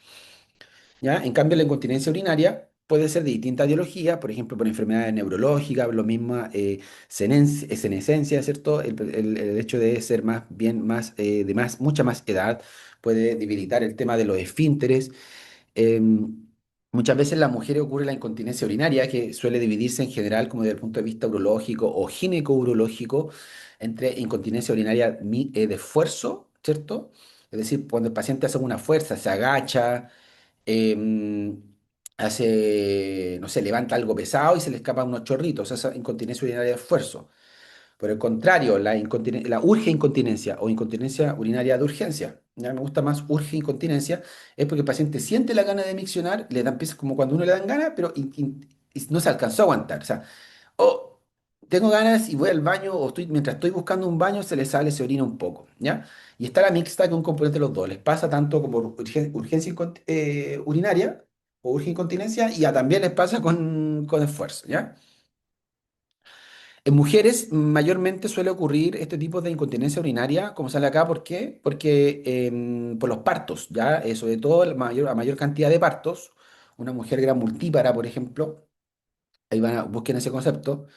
¿Ya? En cambio, la incontinencia urinaria puede ser de distintas etiologías, por ejemplo, por enfermedades neurológicas, lo mismo senescencia, ¿cierto? El hecho de ser más bien más, mucha más edad puede debilitar el tema de los esfínteres. Muchas veces en las mujeres ocurre la incontinencia urinaria, que suele dividirse en general, como desde el punto de vista urológico o ginecourológico, entre incontinencia urinaria de esfuerzo, ¿cierto? Es decir, cuando el paciente hace una fuerza, se agacha, em, no sé, levanta algo pesado y se le escapan unos chorritos, esa incontinencia urinaria de esfuerzo. Por el contrario, la urge incontinencia o incontinencia urinaria de urgencia, ya me gusta más urge incontinencia, es porque el paciente siente la gana de miccionar, le da empieza como cuando uno le dan ganas, pero y no se alcanzó a aguantar. O sea, o tengo ganas y voy al baño, o mientras estoy buscando un baño, se le sale, se orina un poco, ¿ya? Y está la mixta, que es un componente de los dos. Les pasa tanto como urgencia urinaria o urge incontinencia, y también les pasa con esfuerzo, ¿ya? En mujeres mayormente suele ocurrir este tipo de incontinencia urinaria, como sale acá, ¿por qué? Porque por los partos, ¿ya? Sobre todo a mayor cantidad de partos, una mujer gran multípara, por ejemplo, ahí busquen ese concepto,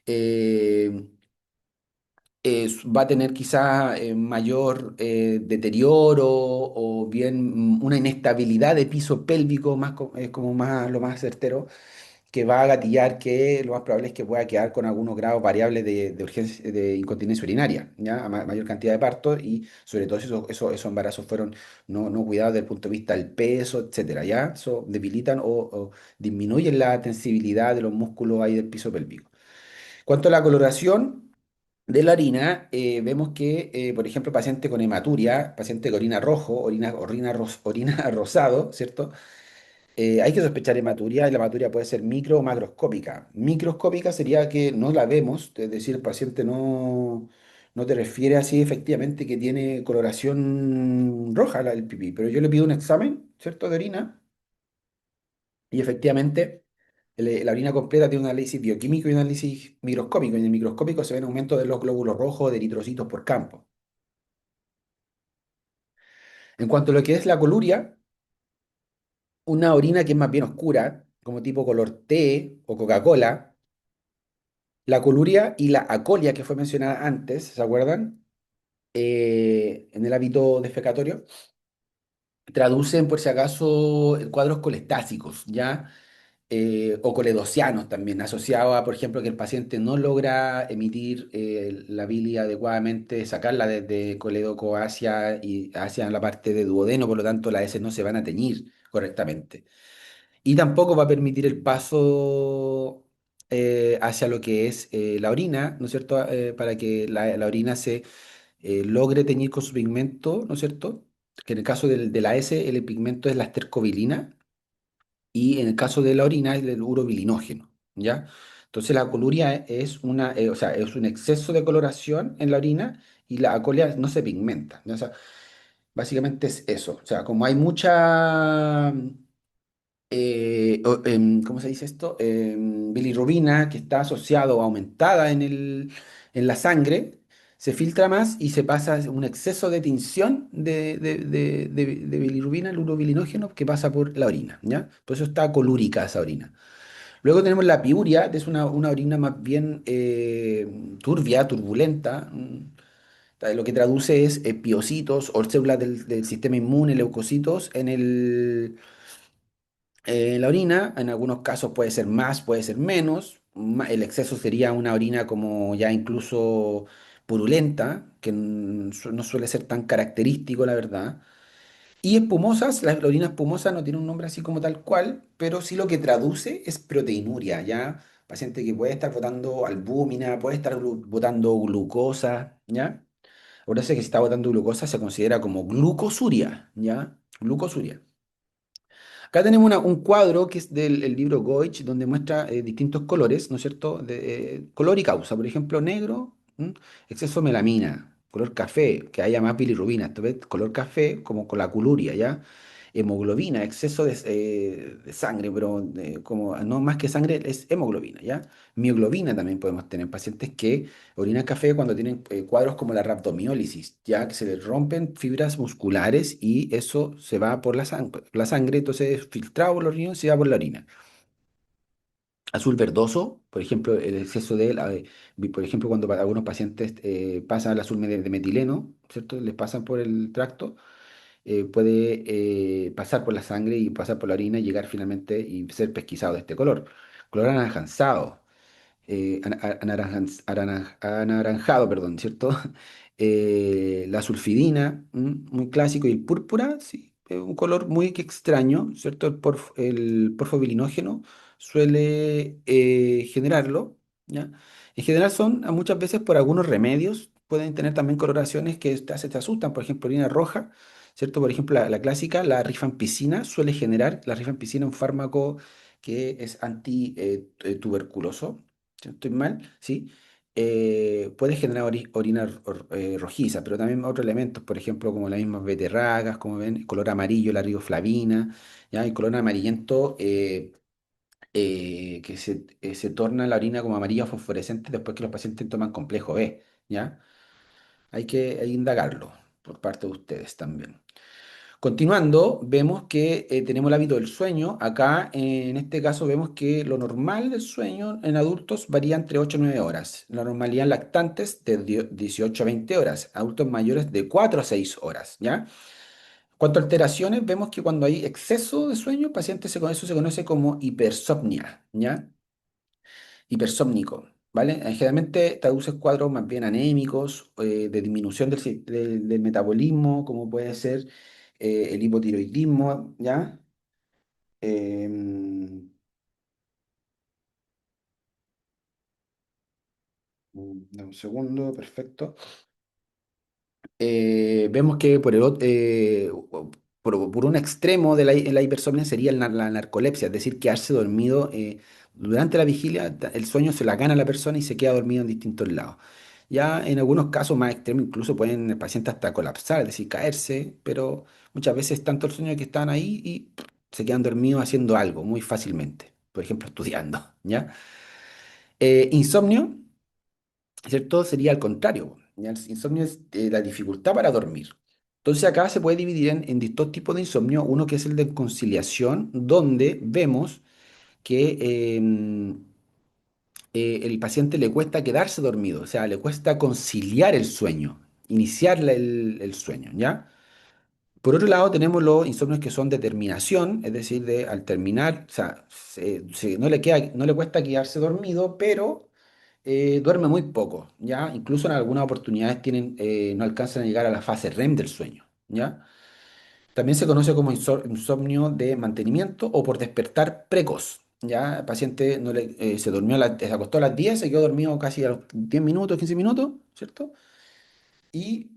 eh, va a tener quizá mayor deterioro o bien una inestabilidad de piso pélvico, es como más, lo más certero que va a gatillar que lo más probable es que pueda quedar con algunos grados variables de urgencia, de incontinencia urinaria, ¿ya? Mayor cantidad de partos y sobre todo si esos embarazos fueron no cuidados desde el punto de vista del peso, etcétera, ¿ya? Eso debilitan o disminuyen la tensibilidad de los músculos ahí del piso pélvico. Cuanto a la coloración de la orina, vemos que, por ejemplo, paciente con hematuria, paciente con orina rojo, orina rosado, ¿cierto? Hay que sospechar hematuria y la hematuria puede ser micro o macroscópica. Microscópica sería que no la vemos, es decir, el paciente no te refiere así efectivamente que tiene coloración roja el pipí, pero yo le pido un examen, ¿cierto?, de orina y efectivamente la orina completa tiene un análisis bioquímico y un análisis microscópico. Y en el microscópico se ven aumentos de los glóbulos rojos de eritrocitos por campo. En cuanto a lo que es la coluria, una orina que es más bien oscura, como tipo color té o Coca-Cola. La coluria y la acolia que fue mencionada antes, ¿se acuerdan? En el hábito defecatorio, traducen por si acaso cuadros colestásicos, ¿ya? O coledocianos también, asociado a, por ejemplo, que el paciente no logra emitir la bilis adecuadamente, sacarla desde colédoco hacia la parte de duodeno, por lo tanto las heces no se van a teñir correctamente. Y tampoco va a permitir el paso hacia lo que es la orina, ¿no es cierto? Para que la orina se logre teñir con su pigmento, ¿no es cierto? Que en el caso de la S, el pigmento es la estercobilina y en el caso de la orina es el urobilinógeno, ¿ya? Entonces la coluria o sea, es un exceso de coloración en la orina y la acolia no se pigmenta, ¿no? O sea, básicamente es eso. O sea, como hay mucha ¿cómo se dice esto? Bilirrubina que está asociado o aumentada en la sangre, se filtra más y se pasa un exceso de tinción de bilirrubina, el urobilinógeno, que pasa por la orina, ¿ya? Por eso está colúrica esa orina. Luego tenemos la piuria, que es una orina más bien turbia, turbulenta. Lo que traduce es piocitos o células del sistema inmune, leucocitos, en la orina. En algunos casos puede ser más, puede ser menos. El exceso sería una orina como ya incluso purulenta, que no suele ser tan característico, la verdad. Y espumosas, la orina espumosa no tiene un nombre así como tal cual, pero sí lo que traduce es proteinuria, ¿ya? Paciente que puede estar botando albúmina, puede estar botando glucosa, ¿ya? Ahora sé que si está botando glucosa se considera como glucosuria, ¿ya? Glucosuria. Acá tenemos un cuadro que es del el libro Goich, donde muestra distintos colores, ¿no es cierto? Color y causa. Por ejemplo, negro, exceso de melamina. Color café, que haya más bilirrubina. Esto ves, color café, como con la coluria, ¿ya? Hemoglobina, exceso de sangre, pero como no más que sangre, es hemoglobina, ¿ya? Mioglobina también podemos tener pacientes que orinan café cuando tienen cuadros como la rhabdomiólisis, ya que se les rompen fibras musculares y eso se va por la sangre, entonces es filtrado por los riñones y se va por la orina. Azul verdoso, por ejemplo, el exceso por ejemplo, cuando algunos pacientes pasan el azul de metileno, ¿cierto? Les pasan por el tracto, puede pasar por la sangre y pasar por la orina y llegar finalmente y ser pesquisado de este color. Color anaranjado, anaranjado, perdón, ¿cierto? La sulfidina, muy clásico, y el púrpura, sí, un color muy extraño, ¿cierto? El porfobilinógeno suele generarlo, ¿ya? En general son muchas veces por algunos remedios, pueden tener también coloraciones que te asustan, por ejemplo, orina roja, ¿cierto? Por ejemplo, la clásica, la rifampicina, suele generar, la rifampicina es un fármaco que es anti-tuberculoso, si no estoy mal, ¿sí? Puede generar orina rojiza, pero también otros elementos, por ejemplo, como las mismas beterragas, como ven, color amarillo, la riboflavina, ¿ya? Y color amarillento se torna la orina como amarilla fosforescente después que los pacientes toman complejo B, ¿ya? Hay que indagarlo por parte de ustedes también. Continuando, vemos que tenemos el hábito del sueño. Acá, en este caso, vemos que lo normal del sueño en adultos varía entre 8 y 9 horas. La normalidad en lactantes de 18 a 20 horas. Adultos mayores de 4 a 6 horas, ¿ya? Cuanto a alteraciones, vemos que cuando hay exceso de sueño, pacientes con eso se conoce como hipersomnia, ¿ya? Hipersómnico, ¿vale? Generalmente traduce cuadros más bien anémicos, de disminución del metabolismo, como puede ser el hipotiroidismo, ¿ya? Em, Dame un segundo, perfecto. Vemos que por un extremo de la hipersomnia sería la narcolepsia, es decir, quedarse dormido durante la vigilia, el sueño se la gana a la persona y se queda dormido en distintos lados. Ya en algunos casos más extremos incluso pueden el paciente hasta colapsar, es decir, caerse, pero muchas veces es tanto el sueño que están ahí y se quedan dormidos haciendo algo muy fácilmente, por ejemplo, estudiando, ¿ya? Insomnio. ¿Cierto? Sería al contrario. ¿Ya? El insomnio es la dificultad para dormir. Entonces acá se puede dividir en distintos tipos de insomnio. Uno que es el de conciliación, donde vemos que el paciente le cuesta quedarse dormido, o sea, le cuesta conciliar el sueño, iniciar el sueño, ¿ya? Por otro lado, tenemos los insomnios que son de terminación, es decir, de al terminar, o sea, no le cuesta quedarse dormido, pero duerme muy poco, ¿ya? Incluso en algunas oportunidades no alcanzan a llegar a la fase REM del sueño, ¿ya? También se conoce como insomnio de mantenimiento o por despertar precoz, ¿ya? El paciente se durmió se acostó a las 10, se quedó dormido casi a los 10 minutos, 15 minutos, ¿cierto? Y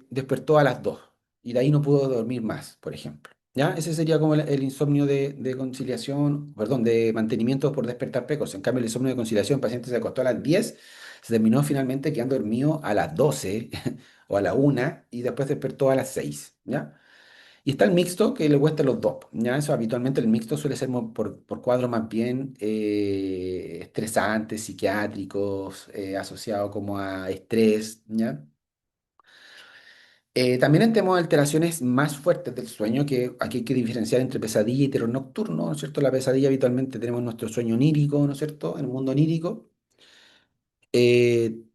despertó a las 2 y de ahí no pudo dormir más, por ejemplo. ¿Ya? Ese sería como el insomnio de conciliación, perdón, de mantenimiento por despertar precoz. En cambio, el insomnio de conciliación, el paciente se acostó a las 10, se terminó finalmente quedando dormido a las 12 o a la 1 y después despertó a las 6. ¿Ya? Y está el mixto que le cuesta los dos. Ya eso habitualmente el mixto suele ser por cuadros más bien estresantes, psiquiátricos, asociados como a estrés, ¿ya? También tenemos alteraciones más fuertes del sueño, que aquí hay que diferenciar entre pesadilla y terror nocturno, ¿no es cierto? La pesadilla habitualmente tenemos nuestro sueño onírico, ¿no es cierto? En el mundo onírico.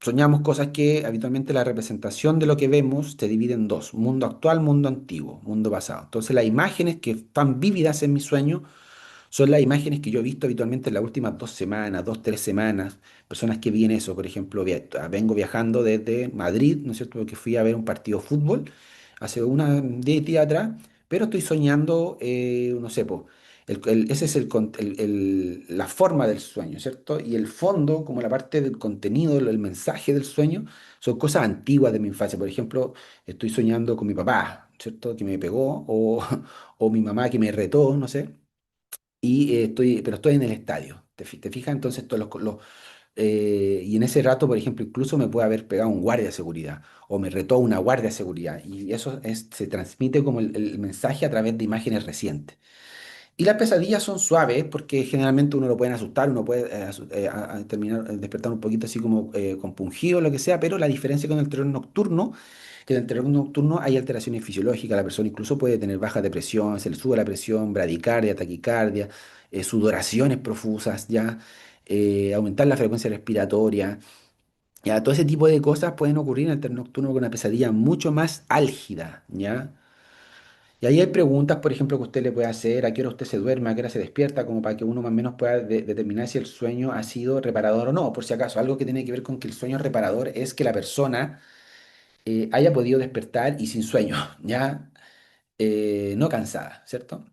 Soñamos cosas que habitualmente la representación de lo que vemos se divide en dos: mundo actual, mundo antiguo, mundo pasado. Entonces las imágenes que están vívidas en mi sueño son las imágenes que yo he visto habitualmente en las últimas 2 semanas, 3 semanas. Personas que vienen eso, por ejemplo, vengo viajando desde Madrid, ¿no es cierto? Porque fui a ver un partido de fútbol hace 10 días atrás, pero estoy soñando, no sé, po, ese es la forma del sueño, ¿cierto? Y el fondo, como la parte del contenido, el mensaje del sueño, son cosas antiguas de mi infancia. Por ejemplo, estoy soñando con mi papá, ¿cierto? Que me pegó, o mi mamá que me retó, no sé, pero estoy en el estadio. ¿Te fijas? Entonces, y en ese rato, por ejemplo, incluso me puede haber pegado un guardia de seguridad o me retó una guardia de seguridad. Y eso se transmite como el mensaje a través de imágenes recientes. Y las pesadillas son suaves porque generalmente uno lo pueden asustar, uno puede terminar, despertar un poquito así como compungido o lo que sea, pero la diferencia con el terror nocturno, que en el terror nocturno hay alteraciones fisiológicas, la persona incluso puede tener baja de presión, se le sube la presión, bradicardia, taquicardia, sudoraciones profusas, ya, aumentar la frecuencia respiratoria, ya, todo ese tipo de cosas pueden ocurrir en el terror nocturno con una pesadilla mucho más álgida, ¿ya? Y ahí hay preguntas, por ejemplo, que usted le puede hacer: a qué hora usted se duerme, a qué hora se despierta, como para que uno más o menos pueda determinar si el sueño ha sido reparador o no. Por si acaso, algo que tiene que ver con que el sueño es reparador es que la persona haya podido despertar y sin sueño, ya no cansada, ¿cierto?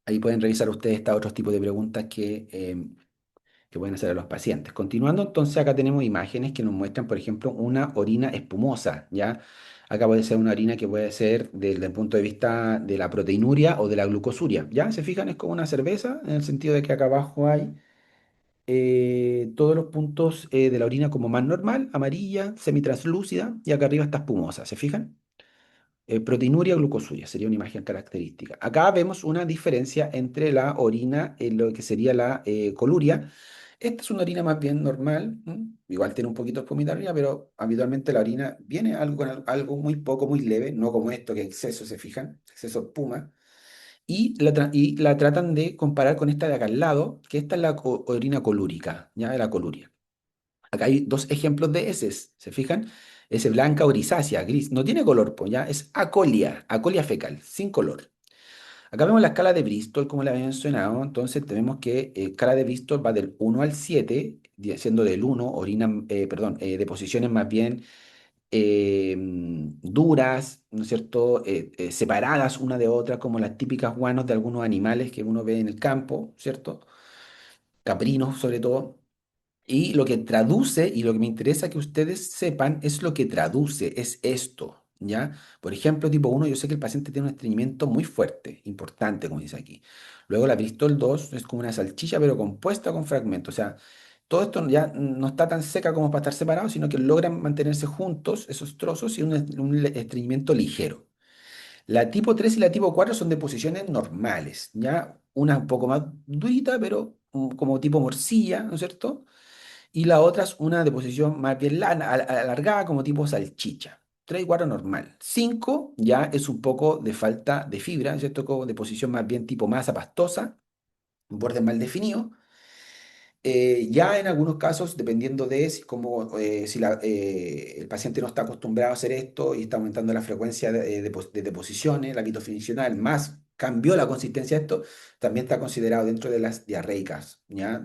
Ahí pueden revisar ustedes estos otros tipos de preguntas que pueden hacer a los pacientes. Continuando, entonces acá tenemos imágenes que nos muestran, por ejemplo, una orina espumosa, ¿ya? Acá puede ser una orina que puede ser desde el punto de vista de la proteinuria o de la glucosuria, ¿ya? ¿Se fijan? Es como una cerveza, en el sentido de que acá abajo hay todos los puntos de la orina como más normal, amarilla, semitranslúcida, y acá arriba está espumosa, ¿se fijan? Proteinuria, glucosuria, sería una imagen característica. Acá vemos una diferencia entre la orina, lo que sería la coluria. Esta es una orina más bien normal, ¿m? Igual tiene un poquito de espumita arriba, pero habitualmente la orina viene algo, con algo muy poco, muy leve, no como esto que exceso, se fijan, exceso de espuma, y la tratan de comparar con esta de acá al lado, que esta es la orina colúrica, ya de la coluria. Acá hay dos ejemplos de heces, ¿se fijan? S blanca o grisácea, gris, no tiene color, pues ya es acolia, acolia fecal, sin color. Acá vemos la escala de Bristol, como le había mencionado. Entonces tenemos que escala de Bristol va del 1 al 7, siendo del 1 orina, perdón, deposiciones más bien duras, ¿no es cierto? Separadas una de otra, como las típicas guanos de algunos animales que uno ve en el campo, ¿cierto? Caprinos sobre todo. Y lo que traduce, y lo que me interesa que ustedes sepan, es lo que traduce, es esto, ¿ya? Por ejemplo, tipo uno, yo sé que el paciente tiene un estreñimiento muy fuerte, importante, como dice aquí. Luego la Bristol 2 es como una salchicha, pero compuesta con fragmentos. O sea, todo esto ya no está tan seca como para estar separado, sino que logran mantenerse juntos esos trozos y un estreñimiento ligero. La tipo 3 y la tipo 4 son de posiciones normales, ¿ya? Una un poco más durita, pero como tipo morcilla, ¿no es cierto? Y la otra es una deposición más bien alargada, como tipo salchicha. 3 y 4 normal. 5 ya es un poco de falta de fibra, ¿cierto? Como deposición más bien tipo masa pastosa, un borde mal definido. Ya en algunos casos, dependiendo de si el paciente no está acostumbrado a hacer esto y está aumentando la frecuencia de deposiciones, la mitofinicional, más cambió la consistencia de esto, también está considerado dentro de las diarreicas, ¿ya?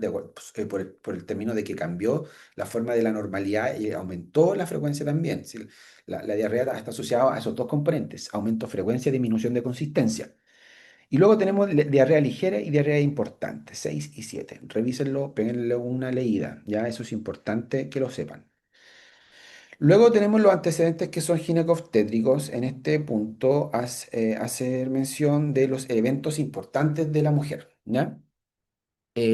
Por el término de que cambió la forma de la normalidad y aumentó la frecuencia también. Si la diarrea está asociada a esos dos componentes: aumento de frecuencia, disminución de consistencia. Y luego tenemos diarrea ligera y diarrea importante, 6 y 7. Revísenlo, péguenle una leída, ya eso es importante que lo sepan. Luego tenemos los antecedentes que son ginecobstétricos. En este punto, hacer mención de los eventos importantes de la mujer, ¿ya?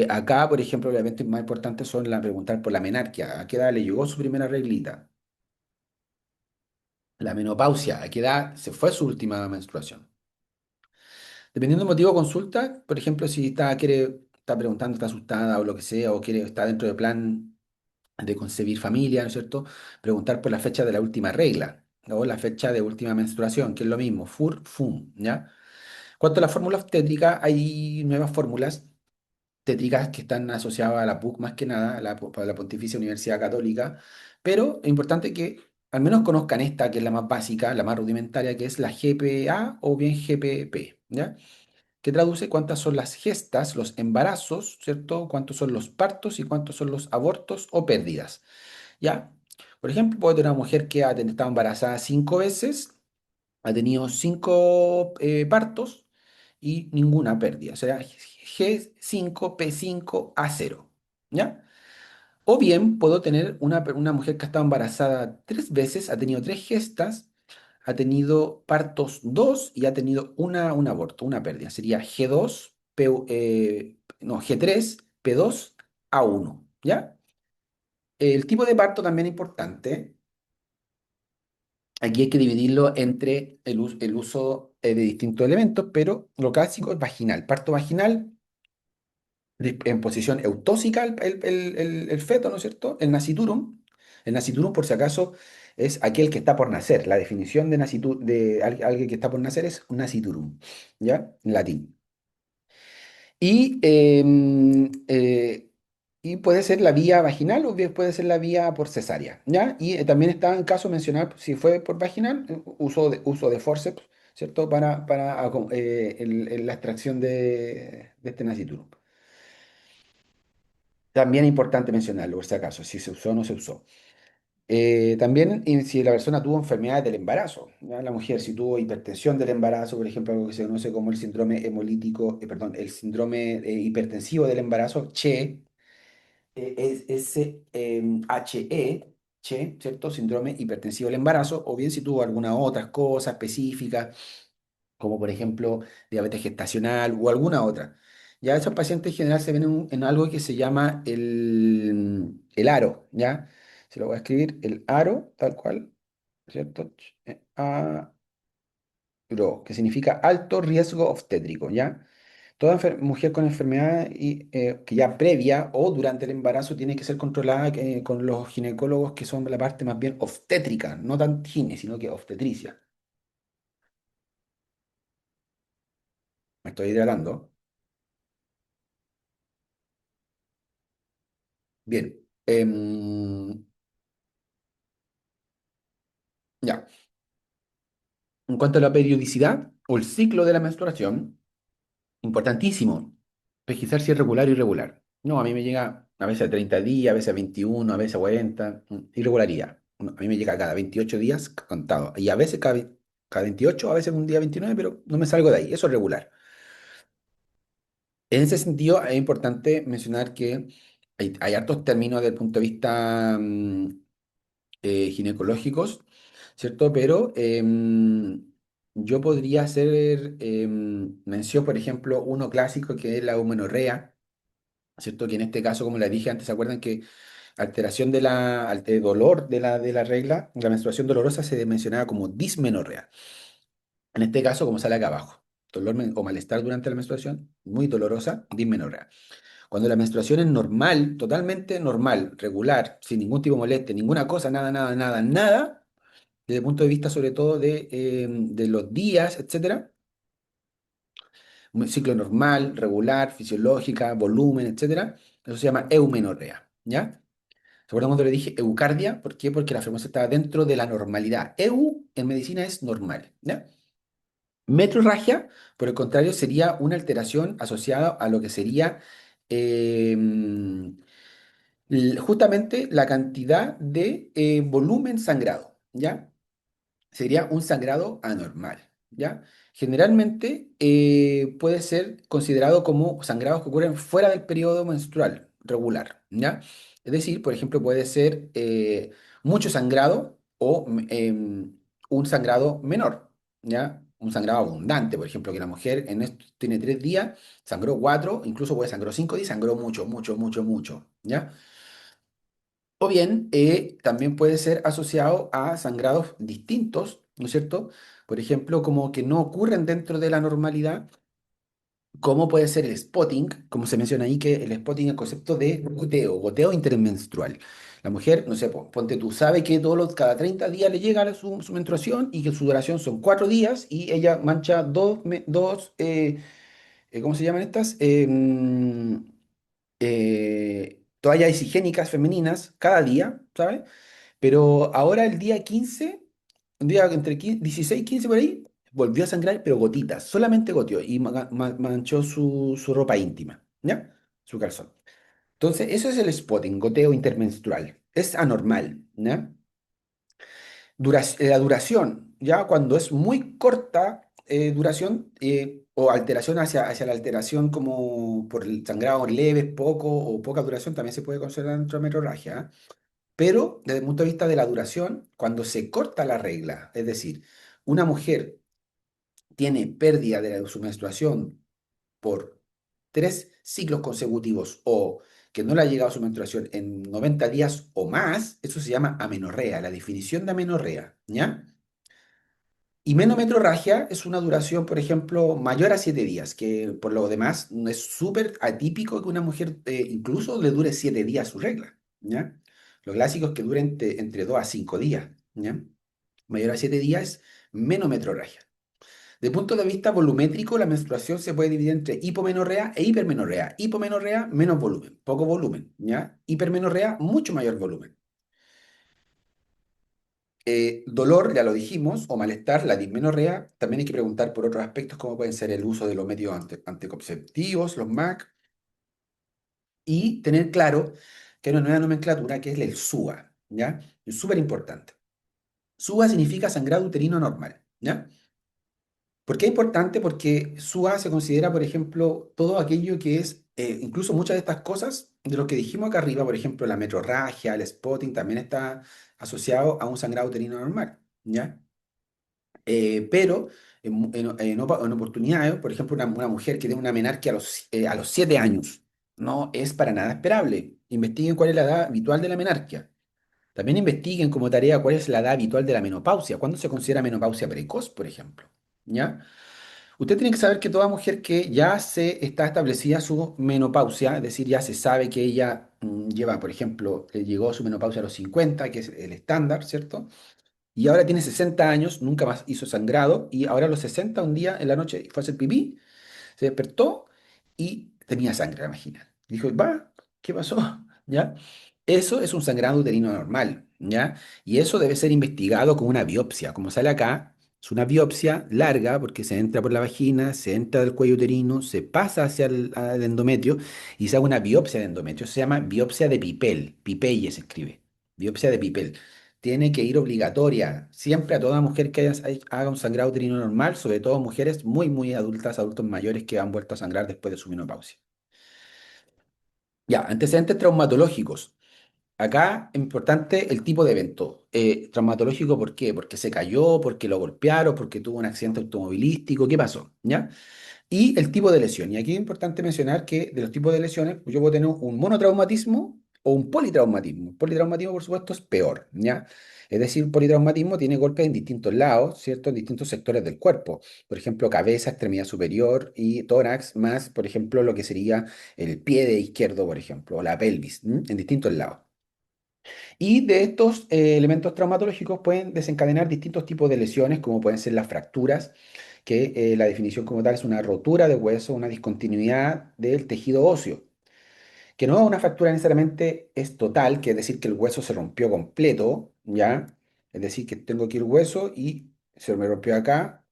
Acá, por ejemplo, los eventos más importantes son preguntar por la menarquia: ¿a qué edad le llegó su primera reglita? La menopausia: ¿a qué edad se fue su última menstruación? Dependiendo del motivo de consulta, por ejemplo, si está preguntando, está asustada o lo que sea, o está dentro del plan de concebir familia, ¿no es cierto? Preguntar por la fecha de la última regla o la fecha de última menstruación, que es lo mismo, FUR, FUM, ¿ya? Cuanto a la fórmula obstétrica, hay nuevas fórmulas tétricas que están asociadas a la PUC más que nada, a la Pontificia Universidad Católica, pero es importante que al menos conozcan esta, que es la más básica, la más rudimentaria, que es la GPA o bien GPP, ¿ya? Que traduce cuántas son las gestas, los embarazos, ¿cierto? Cuántos son los partos y cuántos son los abortos o pérdidas, ¿ya? Por ejemplo, puede tener una mujer que ha estado embarazada 5 veces, ha tenido 5 partos y ninguna pérdida. O sea, G5P5A0, ¿ya? O bien puedo tener una mujer que ha estado embarazada 3 veces, ha tenido 3 gestas, ha tenido partos 2 y ha tenido un aborto, una pérdida. Sería G2, no, G3, P2, A1, ¿ya? El tipo de parto también es importante. Aquí hay que dividirlo entre el uso de distintos elementos, pero lo clásico es vaginal. Parto vaginal, en posición eutóxica el feto, ¿no es cierto? El nasiturum. El nasiturum, por si acaso, es aquel que está por nacer. La definición de alguien que está por nacer es un nasiturum, ¿ya? En latín. Y, y puede ser la vía vaginal o bien puede ser la vía por cesárea, ¿ya? Y también está en caso mencionar, si fue por vaginal, uso de forceps, ¿cierto? Para la extracción de este nasiturum. También es importante mencionarlo, por si acaso, si se usó o no se usó. También si la persona tuvo enfermedades del embarazo, ¿ya? La mujer si tuvo hipertensión del embarazo, por ejemplo, algo que se conoce como el síndrome hemolítico, perdón, el síndrome hipertensivo del embarazo, CHE, HE, CHE, ¿cierto? Síndrome hipertensivo del embarazo, o bien si tuvo alguna otra cosa específica, como por ejemplo diabetes gestacional o alguna otra. Ya esos pacientes en general se ven en algo que se llama el ARO, ¿ya? Se lo voy a escribir, el ARO, tal cual, ¿cierto? ARO, que significa alto riesgo obstétrico, ¿ya? Toda mujer con enfermedad que ya previa o durante el embarazo tiene que ser controlada con los ginecólogos que son la parte más bien obstétrica, no tan gine, sino que obstetricia. Me estoy hidratando. Bien. Ya. En cuanto a la periodicidad o el ciclo de la menstruación, importantísimo, pesquisar si es regular o irregular. No, a mí me llega a veces a 30 días, a veces a 21, a veces a 40, irregularidad. No, a mí me llega cada 28 días contado. Y a veces cada 28, a veces un día 29, pero no me salgo de ahí. Eso es regular. En ese sentido, es importante mencionar que hay hartos términos desde el punto de vista ginecológicos, ¿cierto? Pero yo podría hacer mención, por ejemplo, uno clásico que es la eumenorrea, ¿cierto? Que en este caso, como les dije antes, ¿se acuerdan que alteración de dolor de la regla, la menstruación dolorosa se mencionaba como dismenorrea? En este caso, como sale acá abajo, dolor o malestar durante la menstruación, muy dolorosa, dismenorrea. Cuando la menstruación es normal, totalmente normal, regular, sin ningún tipo de molestia, ninguna cosa, nada, nada, nada, nada, desde el punto de vista sobre todo de los días, etcétera, un ciclo normal, regular, fisiológica, volumen, etcétera, eso se llama eumenorrea, ¿ya? ¿Se acuerdan cuando le dije eucardia? ¿Por qué? Porque la frecuencia está dentro de la normalidad. Eu en medicina es normal, ¿ya? Metrorragia, por el contrario, sería una alteración asociada a lo que sería justamente la cantidad de volumen sangrado, ¿ya? Sería un sangrado anormal, ¿ya? Generalmente puede ser considerado como sangrados que ocurren fuera del periodo menstrual regular, ¿ya? Es decir, por ejemplo, puede ser mucho sangrado o un sangrado menor, ¿ya? Un sangrado abundante, por ejemplo, que la mujer en esto tiene 3 días, sangró 4, incluso puede sangró 5 días, sangró mucho, mucho, mucho, mucho, ¿ya? O bien, también puede ser asociado a sangrados distintos, ¿no es cierto? Por ejemplo, como que no ocurren dentro de la normalidad, ¿Cómo puede ser el spotting? Como se menciona ahí, que el spotting es el concepto de goteo, goteo intermenstrual. La mujer, no sé, ponte tú, sabe que cada 30 días le llega su menstruación y que su duración son 4 días y ella mancha ¿cómo se llaman estas? Toallas higiénicas femeninas cada día, ¿sabes? Pero ahora el día 15, un día entre 15 16 y 15 por ahí, volvió a sangrar, pero gotitas, solamente goteó y manchó su ropa íntima, ¿ya? Su calzón. Entonces, eso es el spotting, goteo intermenstrual. Es anormal, ¿ya? La duración, ya cuando es muy corta duración o alteración hacia la alteración como por el sangrado leve, poco o poca duración, también se puede considerar endometrorragia, ¿ah? Pero desde el punto de vista de la duración, cuando se corta la regla, es decir, una mujer tiene pérdida de su menstruación por 3 ciclos consecutivos o que no le ha llegado su menstruación en 90 días o más, eso se llama amenorrea, la definición de amenorrea, ¿ya? Y menometrorragia es una duración, por ejemplo, mayor a 7 días, que por lo demás no es súper atípico que una mujer incluso le dure 7 días su regla, ¿ya? Lo clásico es que dure entre 2 a 5 días, ¿ya? Mayor a 7 días es menometrorragia. De punto de vista volumétrico, la menstruación se puede dividir entre hipomenorrea e hipermenorrea. Hipomenorrea, menos volumen, poco volumen, ¿ya? Hipermenorrea, mucho mayor volumen. Dolor, ya lo dijimos, o malestar, la dismenorrea. También hay que preguntar por otros aspectos como pueden ser el uso de los medios anticonceptivos, los MAC, y tener claro que hay una nueva nomenclatura que es el SUA, ¿ya? Es súper importante. SUA significa sangrado uterino normal, ¿ya? ¿Por qué es importante? Porque SUA se considera, por ejemplo, todo aquello que es, incluso muchas de estas cosas de lo que dijimos acá arriba, por ejemplo, la metrorragia, el spotting, también está asociado a un sangrado uterino normal, ¿ya? Pero en oportunidades, por ejemplo, una mujer que tiene una menarquia a los 7 años, no es para nada esperable. Investiguen cuál es la edad habitual de la menarquia. También investiguen como tarea cuál es la edad habitual de la menopausia. ¿Cuándo se considera menopausia precoz, por ejemplo? ¿Ya? Usted tiene que saber que toda mujer que ya se está establecida su menopausia, es decir, ya se sabe que ella lleva, por ejemplo, le llegó su menopausia a los 50, que es el estándar, ¿cierto? Y ahora tiene 60 años, nunca más hizo sangrado, y ahora a los 60 un día en la noche fue a hacer pipí, se despertó y tenía sangre, imagina. Dijo, va, ¿qué pasó? ¿Ya? Eso es un sangrado uterino normal, ¿ya? Y eso debe ser investigado con una biopsia. Como sale acá, es una biopsia larga porque se entra por la vagina, se entra del cuello uterino, se pasa hacia el endometrio y se hace una biopsia de endometrio. Se llama biopsia de Pipel, Pipelle se escribe, biopsia de Pipel. Tiene que ir obligatoria siempre a toda mujer que haga un sangrado uterino normal, sobre todo mujeres muy, muy adultas, adultos mayores que han vuelto a sangrar después de su menopausia. Ya, antecedentes traumatológicos. Acá es importante el tipo de evento. Traumatológico, ¿por qué? Porque se cayó, porque lo golpearon, porque tuvo un accidente automovilístico, ¿qué pasó? ¿Ya? Y el tipo de lesión. Y aquí es importante mencionar que de los tipos de lesiones, pues yo puedo tener un monotraumatismo o un politraumatismo. Politraumatismo, por supuesto, es peor, ¿ya? Es decir, politraumatismo tiene golpes en distintos lados, ¿cierto? En distintos sectores del cuerpo. Por ejemplo, cabeza, extremidad superior y tórax, más, por ejemplo, lo que sería el pie de izquierdo, por ejemplo, o la pelvis, ¿m? En distintos lados. Y de estos elementos traumatológicos pueden desencadenar distintos tipos de lesiones, como pueden ser las fracturas, que la definición como tal es una rotura de hueso, una discontinuidad del tejido óseo, que no es una fractura necesariamente es total, que es decir que el hueso se rompió completo, ¿ya? Es decir, que tengo aquí el hueso y se me rompió acá,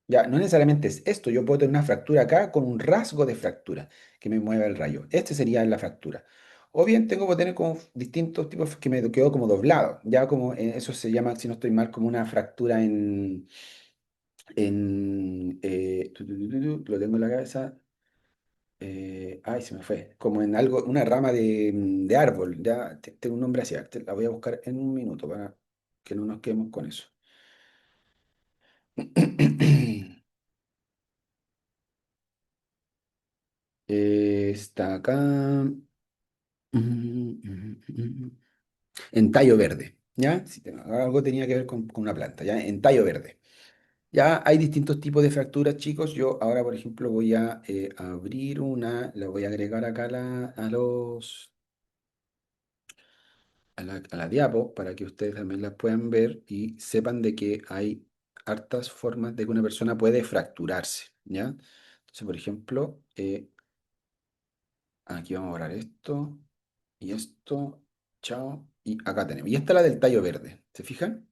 ya, no necesariamente es esto, yo puedo tener una fractura acá con un rasgo de fractura que me mueva el rayo. Este sería la fractura. O bien tengo que tener como distintos tipos que me quedó como doblado. Ya como eso se llama, si no estoy mal, como una fractura lo tengo en la cabeza. Ay, se me fue. Como en algo, una rama de árbol. Ya tengo un nombre así. La voy a buscar en un minuto para que no nos quedemos con eso. Está acá. En tallo verde, ¿ya? Si algo tenía que ver con una planta, ¿ya? En tallo verde. Ya hay distintos tipos de fracturas, chicos. Yo ahora, por ejemplo, voy a abrir una, la voy a agregar acá a la diapo para que ustedes también las puedan ver y sepan de que hay hartas formas de que una persona puede fracturarse, ¿ya? Entonces, por ejemplo, aquí vamos a borrar esto y esto, chao, y acá tenemos. Y esta es la del tallo verde, ¿se fijan?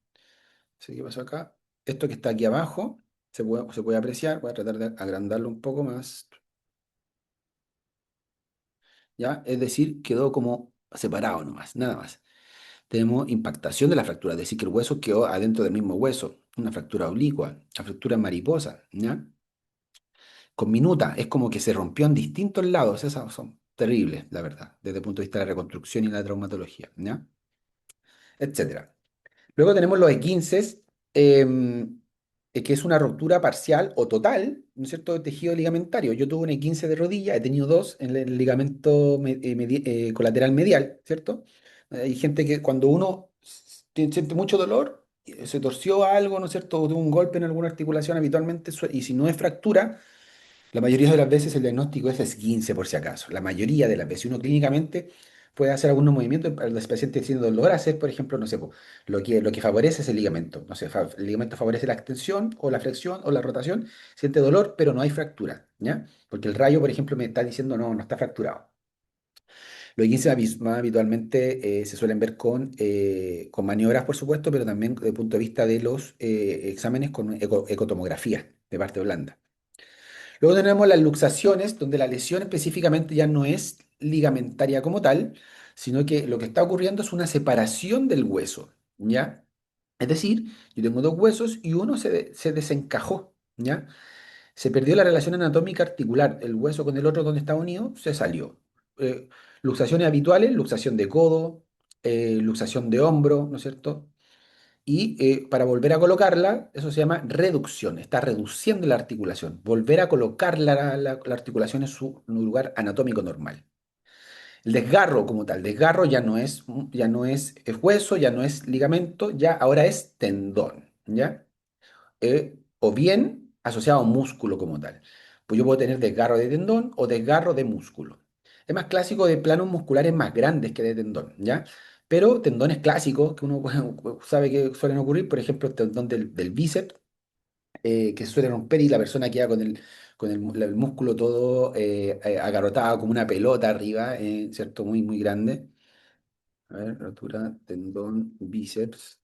¿Sí? ¿Qué pasó acá? Esto que está aquí abajo se puede apreciar, voy a tratar de agrandarlo un poco más, ¿ya? Es decir, quedó como separado nomás, nada más. Tenemos impactación de la fractura, es decir, que el hueso quedó adentro del mismo hueso, una fractura oblicua, una fractura mariposa, ¿ya? Con minuta, es como que se rompió en distintos lados, esas son terribles, la verdad, desde el punto de vista de la reconstrucción y la traumatología, ¿ya? Etcétera. Luego tenemos los esguinces, que es una ruptura parcial o total, ¿no es cierto?, de tejido ligamentario. Yo tuve un esguince de rodilla, he tenido dos en el ligamento colateral medial, ¿cierto? Hay gente que cuando uno siente mucho dolor, se torció algo, ¿no es cierto?, o tuvo un golpe en alguna articulación habitualmente, y si no es fractura, la mayoría de las veces el diagnóstico es esguince, por si acaso. La mayoría de las veces uno clínicamente puede hacer algunos movimientos, los pacientes tienen dolor, hacer, por ejemplo, no sé, po, lo que favorece es el ligamento. No sé, el ligamento favorece la extensión o la flexión o la rotación, siente dolor, pero no hay fractura, ¿ya? Porque el rayo, por ejemplo, me está diciendo no, no está fracturado. Los esguinces más habitualmente se suelen ver con maniobras, por supuesto, pero también desde el punto de vista de los exámenes con ecotomografía de parte blanda. Luego tenemos las luxaciones, donde la lesión específicamente ya no es ligamentaria como tal, sino que lo que está ocurriendo es una separación del hueso, ¿ya? Es decir, yo tengo dos huesos y uno se desencajó, ¿ya? Se perdió la relación anatómica articular, el hueso con el otro donde estaba unido se salió. Eh, Luxaciones habituales, luxación de codo, luxación de hombro, ¿no es cierto? Y para volver a colocarla, eso se llama reducción, está reduciendo la articulación. Volver a colocar la articulación en su lugar anatómico normal. El desgarro como tal, desgarro ya no es hueso, ya no es ligamento, ya ahora es tendón, ¿ya? O bien asociado a un músculo como tal. Pues yo puedo tener desgarro de tendón o desgarro de músculo. Es más clásico de planos musculares más grandes que de tendón, ¿ya? Pero tendones clásicos que uno sabe que suelen ocurrir, por ejemplo, el tendón del bíceps, que se suele romper y la persona queda con el músculo todo agarrotado como una pelota arriba, ¿cierto? Muy, muy grande. A ver, rotura, tendón, bíceps,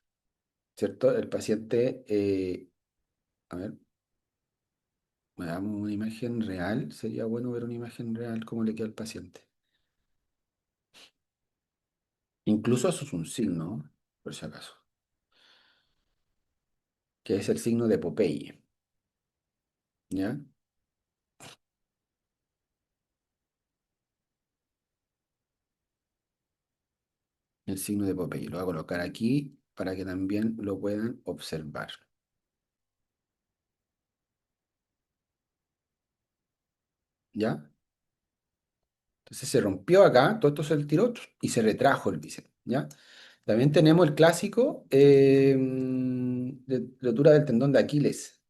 ¿cierto? El paciente, a ver. Veamos una imagen real. Sería bueno ver una imagen real cómo le queda al paciente. Incluso eso es un signo, por si acaso, que es el signo de Popeye. ¿Ya? El signo de Popeye. Lo voy a colocar aquí para que también lo puedan observar. ¿Ya? Entonces se rompió acá, todo esto se tiró y se retrajo el bíceps. ¿Ya? También tenemos el clásico de rotura del tendón de Aquiles.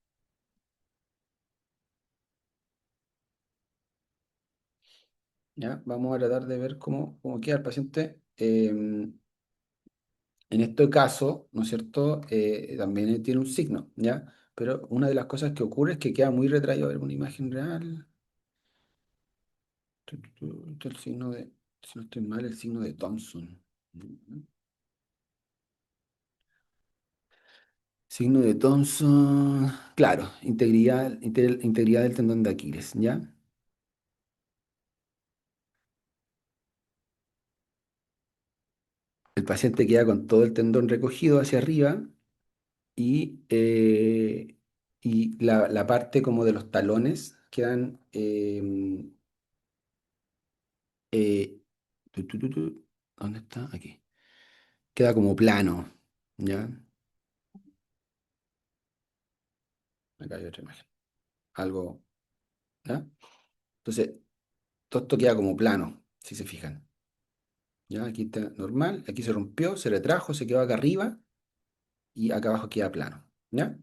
¿Ya? Vamos a tratar de ver cómo queda el paciente. En este caso, ¿no es cierto? También tiene un signo, ¿ya? Pero una de las cosas que ocurre es que queda muy retraído. A ver, una imagen real. Este es el signo de, si no estoy mal, el signo de Thompson. Signo de Thompson. Claro, integridad del tendón de Aquiles, ¿ya? El paciente queda con todo el tendón recogido hacia arriba y la parte como de los talones quedan Eh, ¿dónde está? Aquí. Queda como plano, ¿ya? Acá hay otra imagen. Algo, ¿ya? Entonces, todo esto queda como plano, si se fijan. ¿Ya? Aquí está normal, aquí se rompió, se retrajo, se quedó acá arriba y acá abajo queda plano, ¿ya?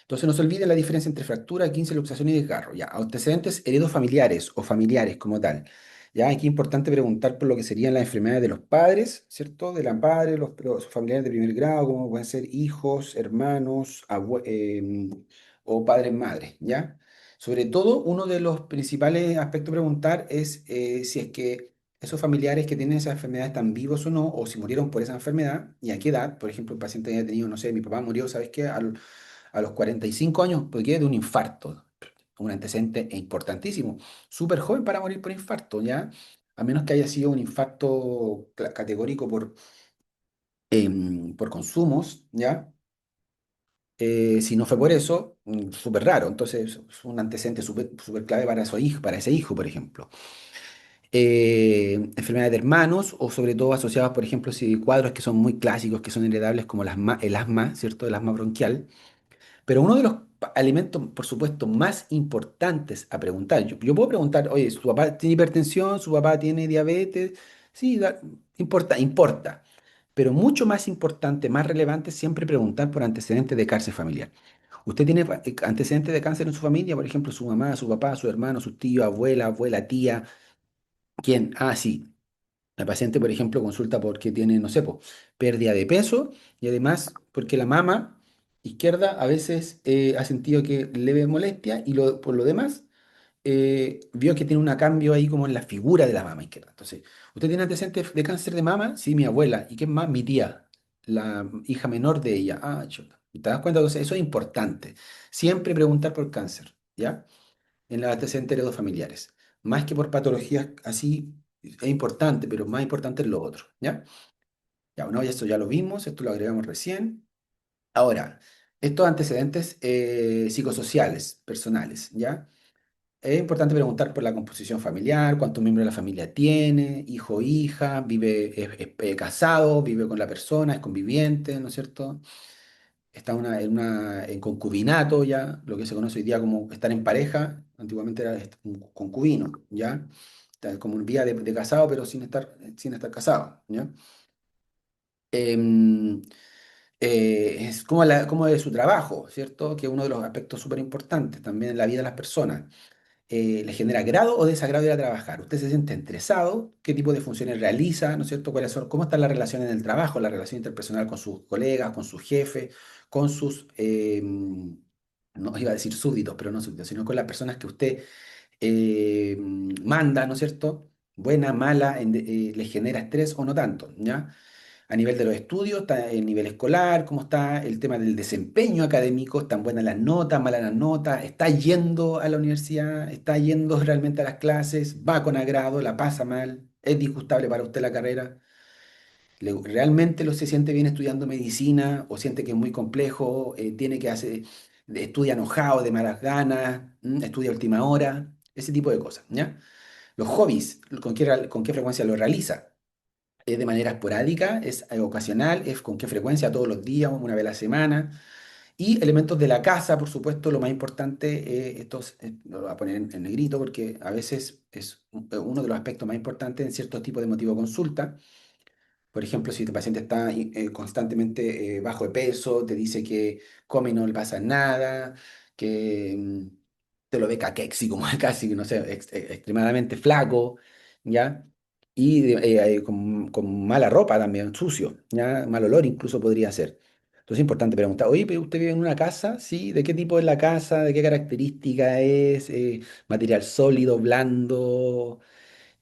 Entonces no se olvide la diferencia entre fractura, 15, luxación y desgarro. Ya, antecedentes heredofamiliares o familiares como tal. Ya, aquí es importante preguntar por lo que serían las enfermedades de los padres, ¿cierto? De la madre, los familiares de primer grado, como pueden ser hijos, hermanos, o padres, madres, ¿ya? Sobre todo, uno de los principales aspectos a preguntar es si es que esos familiares que tienen esas enfermedades están vivos o no, o si murieron por esa enfermedad y a qué edad. Por ejemplo, el paciente haya tenido, no sé, mi papá murió, ¿sabes qué? A los 45 años, porque de un infarto, un antecedente importantísimo. Súper joven para morir por infarto, ¿ya? A menos que haya sido un infarto categórico por consumos, ¿ya? Si no fue por eso, súper raro. Entonces, es un antecedente súper clave para su hijo, para ese hijo, por ejemplo. Enfermedades de hermanos o sobre todo asociadas, por ejemplo, si cuadros que son muy clásicos, que son heredables como el asma, ¿cierto? El asma bronquial. Pero uno de los alimentos, por supuesto, más importantes a preguntar, yo puedo preguntar, oye, ¿su papá tiene hipertensión? ¿Su papá tiene diabetes? Sí, importa, importa. Pero mucho más importante, más relevante, es siempre preguntar por antecedentes de cáncer familiar. ¿Usted tiene antecedentes de cáncer en su familia? Por ejemplo, su mamá, su papá, su hermano, su tío, abuela, tía. ¿Quién? Ah, sí. La paciente, por ejemplo, consulta porque tiene, no sé, po, pérdida de peso y además porque la mama izquierda a veces ha sentido que leve molestia y por lo demás vio que tiene un cambio ahí como en la figura de la mama izquierda. Entonces, ¿usted tiene antecedentes de cáncer de mama? Sí, mi abuela. ¿Y quién más? Mi tía, la hija menor de ella. Ah, chuta. ¿Te das cuenta? Entonces, eso es importante. Siempre preguntar por cáncer, ¿ya? En los antecedentes heredofamiliares. Más que por patologías así, es importante, pero más importante es lo otro, ¿ya? Ya, bueno, ya esto ya lo vimos, esto lo agregamos recién. Ahora, estos antecedentes psicosociales, personales, ¿ya? Es importante preguntar por la composición familiar, cuántos miembros de la familia tiene, hijo o hija, vive, es casado, vive con la persona, es conviviente, ¿no es cierto? Está en concubinato ya, lo que se conoce hoy día como estar en pareja, antiguamente era un concubino, ¿ya? Está como un vía de casado, pero sin estar casado, ¿ya? Em, es como de su trabajo, ¿cierto? Que es uno de los aspectos súper importantes también en la vida de las personas. ¿Le genera agrado o desagrado ir a trabajar? ¿Usted se siente estresado? ¿Qué tipo de funciones realiza? ¿No es cierto? ¿Cómo está la relación en el trabajo, la relación interpersonal con sus colegas, con su jefe, con sus, no iba a decir súbditos, pero no súbditos, sino con las personas que usted manda, ¿no es cierto? Buena, mala, le genera estrés o no tanto, ¿ya? A nivel de los estudios, está el nivel escolar, cómo está el tema del desempeño académico, están buenas las notas, malas las notas, está yendo a la universidad, está yendo realmente a las clases, va con agrado, la pasa mal, es disgustable para usted la carrera, realmente se siente bien estudiando medicina o siente que es muy complejo, tiene que hacer, estudia enojado, de malas ganas, estudia a última hora, ese tipo de cosas, ¿ya? Los hobbies, ¿con qué frecuencia lo realiza? ¿Es de manera esporádica? ¿Es ocasional? ¿Es con qué frecuencia? ¿Todos los días? ¿Una vez a la semana? Y elementos de la casa, por supuesto, lo más importante, lo voy a poner en negrito porque a veces es uno de los aspectos más importantes en ciertos tipos de motivo de consulta. Por ejemplo, si tu paciente está constantemente bajo de peso, te dice que come y no le pasa nada, que te lo ve caquexi, como casi, no sé, extremadamente flaco, ¿ya? Y con mala ropa también, sucio, ¿ya? Mal olor incluso podría ser. Entonces es importante preguntar, oye, pero ¿usted vive en una casa? ¿Sí? ¿De qué tipo es la casa? ¿De qué característica es? ¿Material sólido, blando?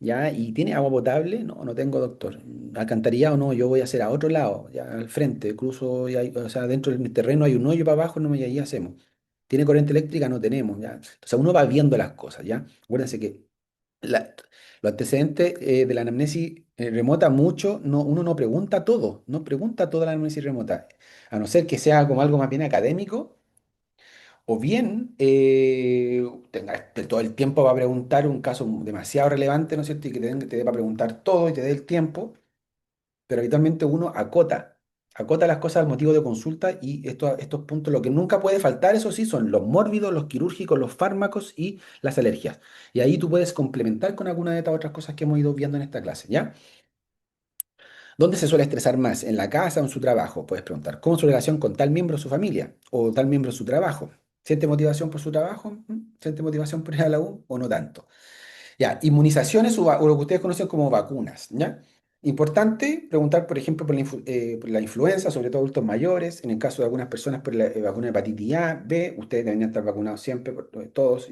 ¿Ya? ¿Y tiene agua potable? No, no tengo, doctor. ¿Alcantarillado? No, yo voy a hacer a otro lado, ya al frente, cruzo, o sea, dentro del terreno hay un hoyo para abajo, no, y ahí hacemos. ¿Tiene corriente eléctrica? No tenemos, ¿ya? O sea, uno va viendo las cosas, ¿ya? Acuérdense que la- los antecedentes de la anamnesis remota mucho, uno no pregunta todo, no pregunta toda la anamnesis remota, a no ser que sea como algo más bien académico o bien todo el tiempo va a preguntar un caso demasiado relevante, ¿no es cierto? Y que te dé para preguntar todo y te dé el tiempo, pero habitualmente uno acota las cosas al motivo de consulta y estos puntos, lo que nunca puede faltar, eso sí, son los mórbidos, los quirúrgicos, los fármacos y las alergias. Y ahí tú puedes complementar con alguna de estas otras cosas que hemos ido viendo en esta clase, ¿ya? ¿Dónde se suele estresar más? ¿En la casa o en su trabajo? Puedes preguntar, ¿cómo es su relación con tal miembro de su familia o tal miembro de su trabajo? ¿Siente motivación por su trabajo? ¿Siente motivación por ir a la U o no tanto? Ya, inmunizaciones o lo que ustedes conocen como vacunas, ¿ya? Importante preguntar, por ejemplo, por la influenza, sobre todo adultos mayores, en el caso de algunas personas por la vacuna de hepatitis A, B, ustedes deberían estar vacunados siempre, todos,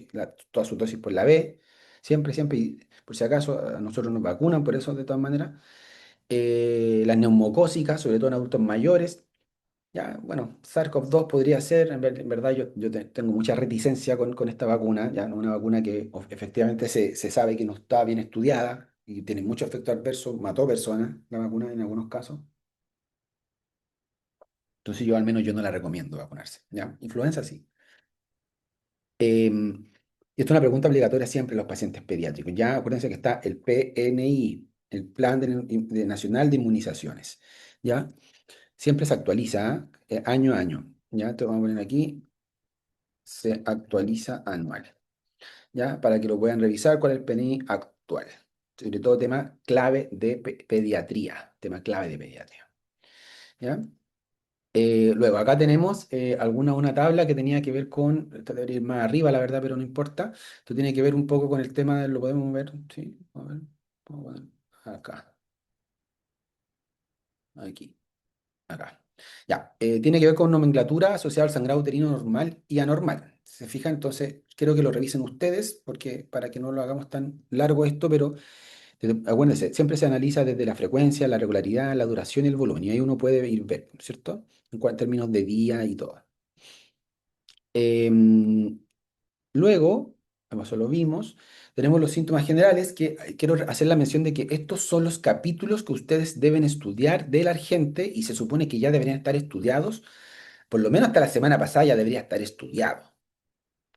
todas sus dosis por la B, siempre, siempre, y por si acaso a nosotros nos vacunan por eso de todas maneras. Las neumocócicas, sobre todo en adultos mayores, ya, bueno, SARS-CoV-2 podría ser, en verdad yo tengo mucha reticencia con esta vacuna, ya, ¿no? Una vacuna que efectivamente se sabe que no está bien estudiada y tiene mucho efecto adverso, mató personas la vacuna en algunos casos, entonces yo al menos yo no la recomiendo vacunarse, ¿ya? Influenza sí. Y esto es una pregunta obligatoria siempre en los pacientes pediátricos, ya acuérdense que está el PNI, el Plan Nacional de Inmunizaciones, ¿ya? Siempre se actualiza, año a año, ¿ya? Te vamos a poner aquí, se actualiza anual. ¿Ya? Para que lo puedan revisar cuál es el PNI actual. Sobre todo tema clave de pediatría, tema clave de pediatría, ¿ya? Luego, acá tenemos una tabla que tenía que ver con, esta debería ir más arriba, la verdad, pero no importa. Esto tiene que ver un poco con el tema, lo podemos ver, ¿sí? A ver, vamos a ver, acá, aquí. Acá. Ya, tiene que ver con nomenclatura asociada al sangrado uterino normal y anormal. ¿Se fijan? Entonces, quiero que lo revisen ustedes, porque para que no lo hagamos tan largo esto, pero acuérdense, siempre se analiza desde la frecuencia, la regularidad, la duración y el volumen, y ahí uno puede ir ver, ¿cierto? Términos de día y todo. Em, Luego, como eso lo vimos, tenemos los síntomas generales, que quiero hacer la mención de que estos son los capítulos que ustedes deben estudiar del Argente y se supone que ya deberían estar estudiados, por lo menos hasta la semana pasada ya debería estar estudiado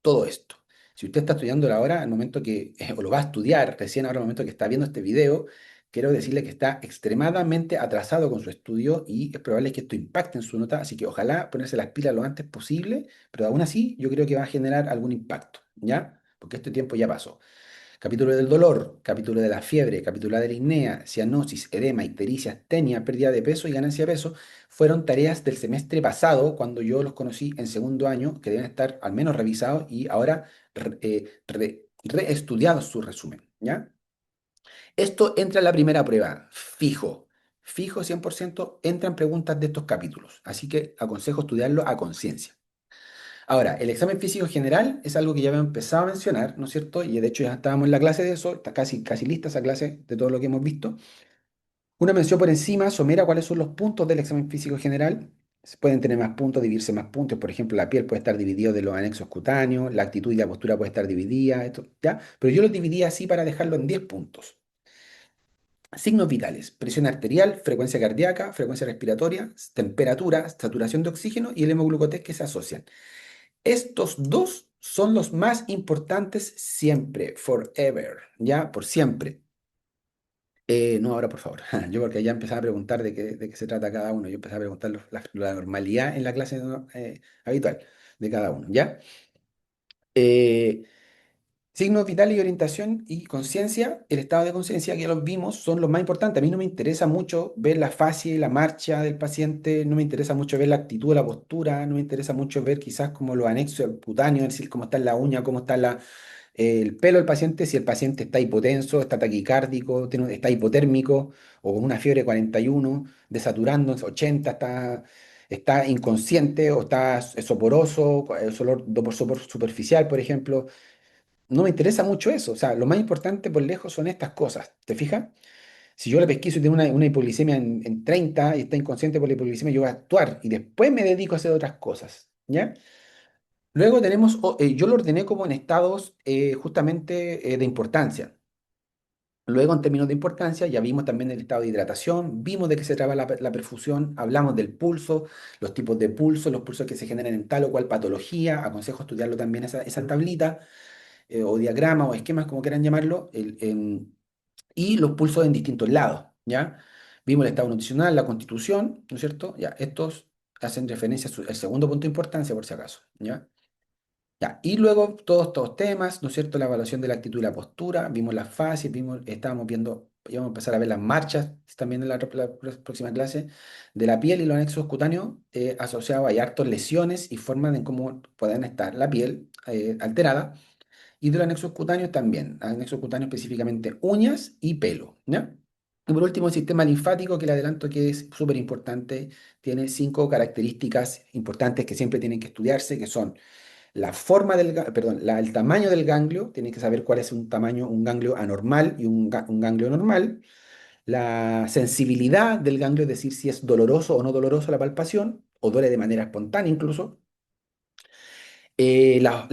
todo esto. Si usted está estudiando ahora, al momento que, o lo va a estudiar recién ahora, al momento que está viendo este video, quiero decirle que está extremadamente atrasado con su estudio y es probable que esto impacte en su nota, así que ojalá ponerse las pilas lo antes posible, pero aún así yo creo que va a generar algún impacto, ¿ya? Porque este tiempo ya pasó. Capítulo del dolor, capítulo de la fiebre, capítulo de la disnea, cianosis, edema, ictericia, astenia, pérdida de peso y ganancia de peso, fueron tareas del semestre pasado, cuando yo los conocí en segundo año, que deben estar al menos revisados y ahora reestudiados su resumen, ¿ya? Esto entra en la primera prueba, fijo. Fijo 100% entran preguntas de estos capítulos, así que aconsejo estudiarlo a conciencia. Ahora, el examen físico general es algo que ya habíamos empezado a mencionar, ¿no es cierto? Y de hecho ya estábamos en la clase de eso, está casi, casi lista esa clase de todo lo que hemos visto. Una mención por encima, somera, cuáles son los puntos del examen físico general. Se pueden tener más puntos, dividirse más puntos. Por ejemplo, la piel puede estar dividida de los anexos cutáneos, la actitud y la postura puede estar dividida, esto, ¿ya? Pero yo lo dividí así para dejarlo en 10 puntos. Signos vitales, presión arterial, frecuencia cardíaca, frecuencia respiratoria, temperatura, saturación de oxígeno y el hemoglucotés que se asocian. Estos dos son los más importantes siempre, forever, ¿ya? Por siempre. No, ahora por favor. Yo porque ya empezaba a preguntar de qué se trata cada uno. Yo empezaba a preguntar la normalidad en la clase, ¿no? Habitual de cada uno, ¿ya? Eh, Signos vitales y orientación y conciencia, el estado de conciencia que los vimos son los más importantes. A mí no me interesa mucho ver la fase, la marcha del paciente, no me interesa mucho ver la actitud, la postura, no me interesa mucho ver quizás como los anexos cutáneos, es decir, cómo está la uña, cómo está el pelo del paciente, si el paciente está hipotenso, está taquicárdico, está hipotérmico o con una fiebre de 41, desaturando 80, está inconsciente o está soporoso, sopor superficial, por ejemplo. No me interesa mucho eso. O sea, lo más importante por lejos son estas cosas. ¿Te fijas? Si yo le pesquiso y tengo una hipoglicemia en 30 y está inconsciente por la hipoglicemia, yo voy a actuar y después me dedico a hacer otras cosas. ¿Ya? Luego tenemos, yo lo ordené como en estados justamente de importancia. Luego, en términos de importancia, ya vimos también el estado de hidratación, vimos de qué se trata la perfusión, hablamos del pulso, los tipos de pulso, los pulsos que se generan en tal o cual patología. Aconsejo estudiarlo también esa tablita o diagrama o esquemas, como quieran llamarlo, y los pulsos en distintos lados, ¿ya? Vimos el estado nutricional, la constitución, ¿no es cierto? Ya, estos hacen referencia al segundo punto de importancia, por si acaso, ¿ya? Ya, y luego todos estos temas, ¿no es cierto? La evaluación de la actitud y la postura, vimos las fases, estábamos viendo y vamos a empezar a ver las marchas también en la próxima clase, de la piel y los anexos cutáneos asociados. Hay hartas lesiones y formas en cómo pueden estar la piel alterada, y de los anexos cutáneos también, anexos cutáneos específicamente uñas y pelo, ¿ya? Y por último, el sistema linfático, que le adelanto que es súper importante, tiene 5 características importantes que siempre tienen que estudiarse, que son la forma perdón, el tamaño del ganglio, tiene que saber cuál es un tamaño, un ganglio anormal y un ganglio normal, la sensibilidad del ganglio, es decir, si es doloroso o no doloroso la palpación, o duele de manera espontánea incluso, la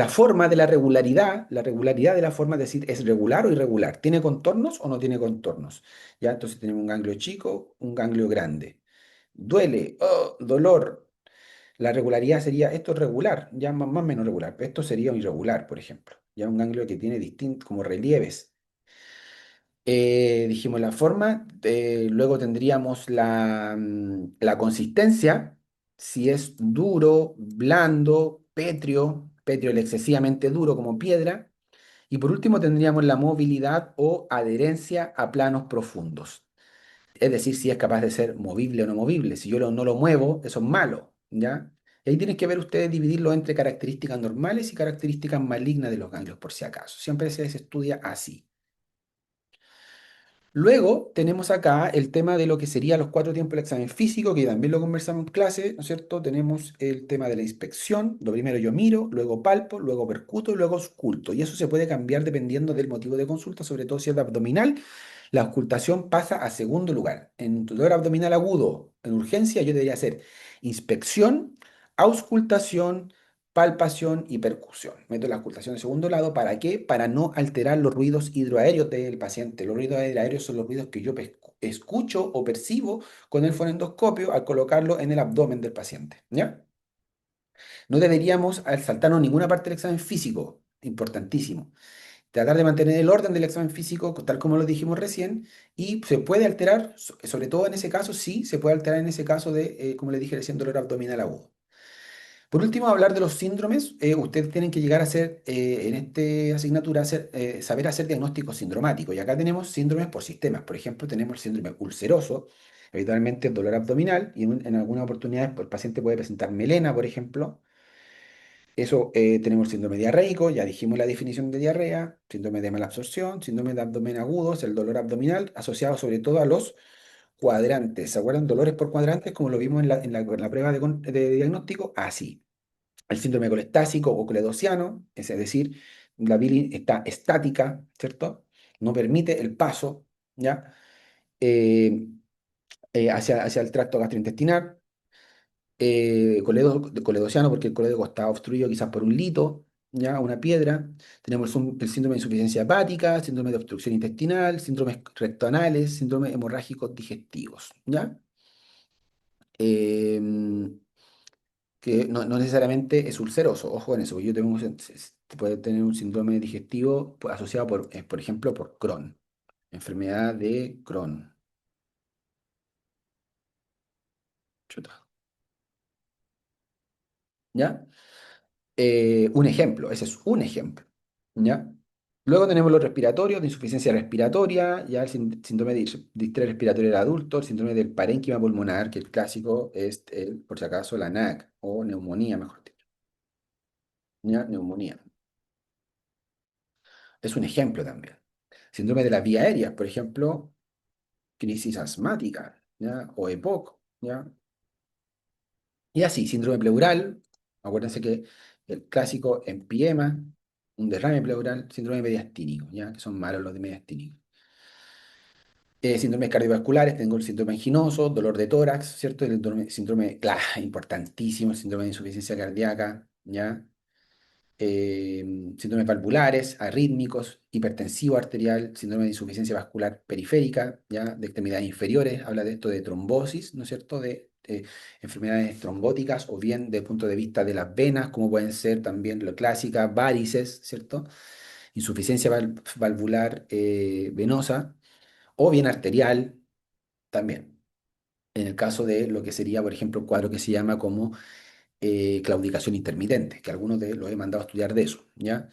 forma de la regularidad de la forma, es decir, ¿es regular o irregular? ¿Tiene contornos o no tiene contornos? ¿Ya? Entonces tenemos un ganglio chico, un ganglio grande. Duele, oh, dolor. La regularidad sería, esto es regular, ya más o menos regular, pero esto sería un irregular, por ejemplo. Ya un ganglio que tiene distintos, como relieves. Dijimos la forma, luego tendríamos la consistencia, si es duro, blando, pétreo el excesivamente duro como piedra, y por último tendríamos la movilidad o adherencia a planos profundos, es decir, si es capaz de ser movible o no movible. Si yo no lo muevo, eso es malo, ¿ya? Y ahí tienen que ver ustedes dividirlo entre características normales y características malignas de los ganglios, por si acaso. Siempre se estudia así. Luego tenemos acá el tema de lo que sería los 4 tiempos del examen físico, que también lo conversamos en clase, ¿no es cierto? Tenemos el tema de la inspección. Lo primero yo miro, luego palpo, luego percuto y luego ausculto. Y eso se puede cambiar dependiendo del motivo de consulta, sobre todo si es de abdominal. La auscultación pasa a segundo lugar. En dolor abdominal agudo, en urgencia, yo debería hacer inspección, auscultación, palpación y percusión. Meto la auscultación en segundo lado. ¿Para qué? Para no alterar los ruidos hidroaéreos del paciente. Los ruidos hidroaéreos son los ruidos que yo escucho o percibo con el fonendoscopio al colocarlo en el abdomen del paciente. ¿Ya? No deberíamos saltarnos ninguna parte del examen físico. Importantísimo. Tratar de mantener el orden del examen físico, tal como lo dijimos recién, y se puede alterar, sobre todo en ese caso, sí, se puede alterar en ese caso de, como le dije recién, dolor abdominal agudo. Por último, hablar de los síndromes. Ustedes tienen que llegar a hacer, en esta asignatura, saber hacer diagnósticos sindromáticos. Y acá tenemos síndromes por sistemas. Por ejemplo, tenemos el síndrome ulceroso, habitualmente dolor abdominal, y en algunas oportunidades pues, el paciente puede presentar melena, por ejemplo. Eso, tenemos el síndrome diarreico, ya dijimos la definición de diarrea, síndrome de mala absorción, síndrome de abdomen agudo, es el dolor abdominal, asociado sobre todo a los cuadrantes. ¿Se acuerdan? Dolores por cuadrantes, como lo vimos en la prueba de diagnóstico, así. El síndrome colestásico o coledociano, es decir, la bilis está estática, ¿cierto? No permite el paso, ¿ya? Eh, hacia el tracto gastrointestinal. Coledociano, porque el colédoco está obstruido quizás por un lito, ¿ya? Una piedra. Tenemos el síndrome de insuficiencia hepática, síndrome de obstrucción intestinal, síndromes rectoanales, síndromes hemorrágicos digestivos, ¿ya? Em, que no necesariamente es ulceroso. Ojo con eso, porque yo tengo puede tener un síndrome digestivo pues, asociado, por ejemplo, por Crohn, enfermedad de Crohn. Chuta. ¿Ya? Un ejemplo, ese es un ejemplo. ¿Ya? Luego tenemos los respiratorios, de insuficiencia respiratoria, ya el síndrome de distrés respiratorio del adulto, el síndrome del parénquima pulmonar, que el clásico es, por si acaso, la NAC, o neumonía, mejor dicho. ¿Ya? Neumonía. Es un ejemplo también. Síndrome de la vía aérea, por ejemplo, crisis asmática, ¿ya? O EPOC, ¿ya? Y así, síndrome pleural, acuérdense que el clásico empiema, un derrame pleural, síndrome mediastínico, ¿ya? Que son malos los de mediastínico. Síndromes cardiovasculares, tengo el síndrome anginoso, dolor de tórax, ¿cierto? El síndrome, claro, importantísimo, el síndrome de insuficiencia cardíaca, ¿ya? eh, Síndromes valvulares, arrítmicos, hipertensivo arterial, síndrome de insuficiencia vascular periférica, ya de extremidades inferiores, habla de esto de trombosis, ¿no es cierto? De enfermedades trombóticas o bien desde el punto de vista de las venas, como pueden ser también lo clásica, varices, ¿cierto? Insuficiencia valvular venosa o bien arterial también. En el caso de lo que sería, por ejemplo, un cuadro que se llama como claudicación intermitente, que algunos de los he mandado a estudiar de eso, ¿ya?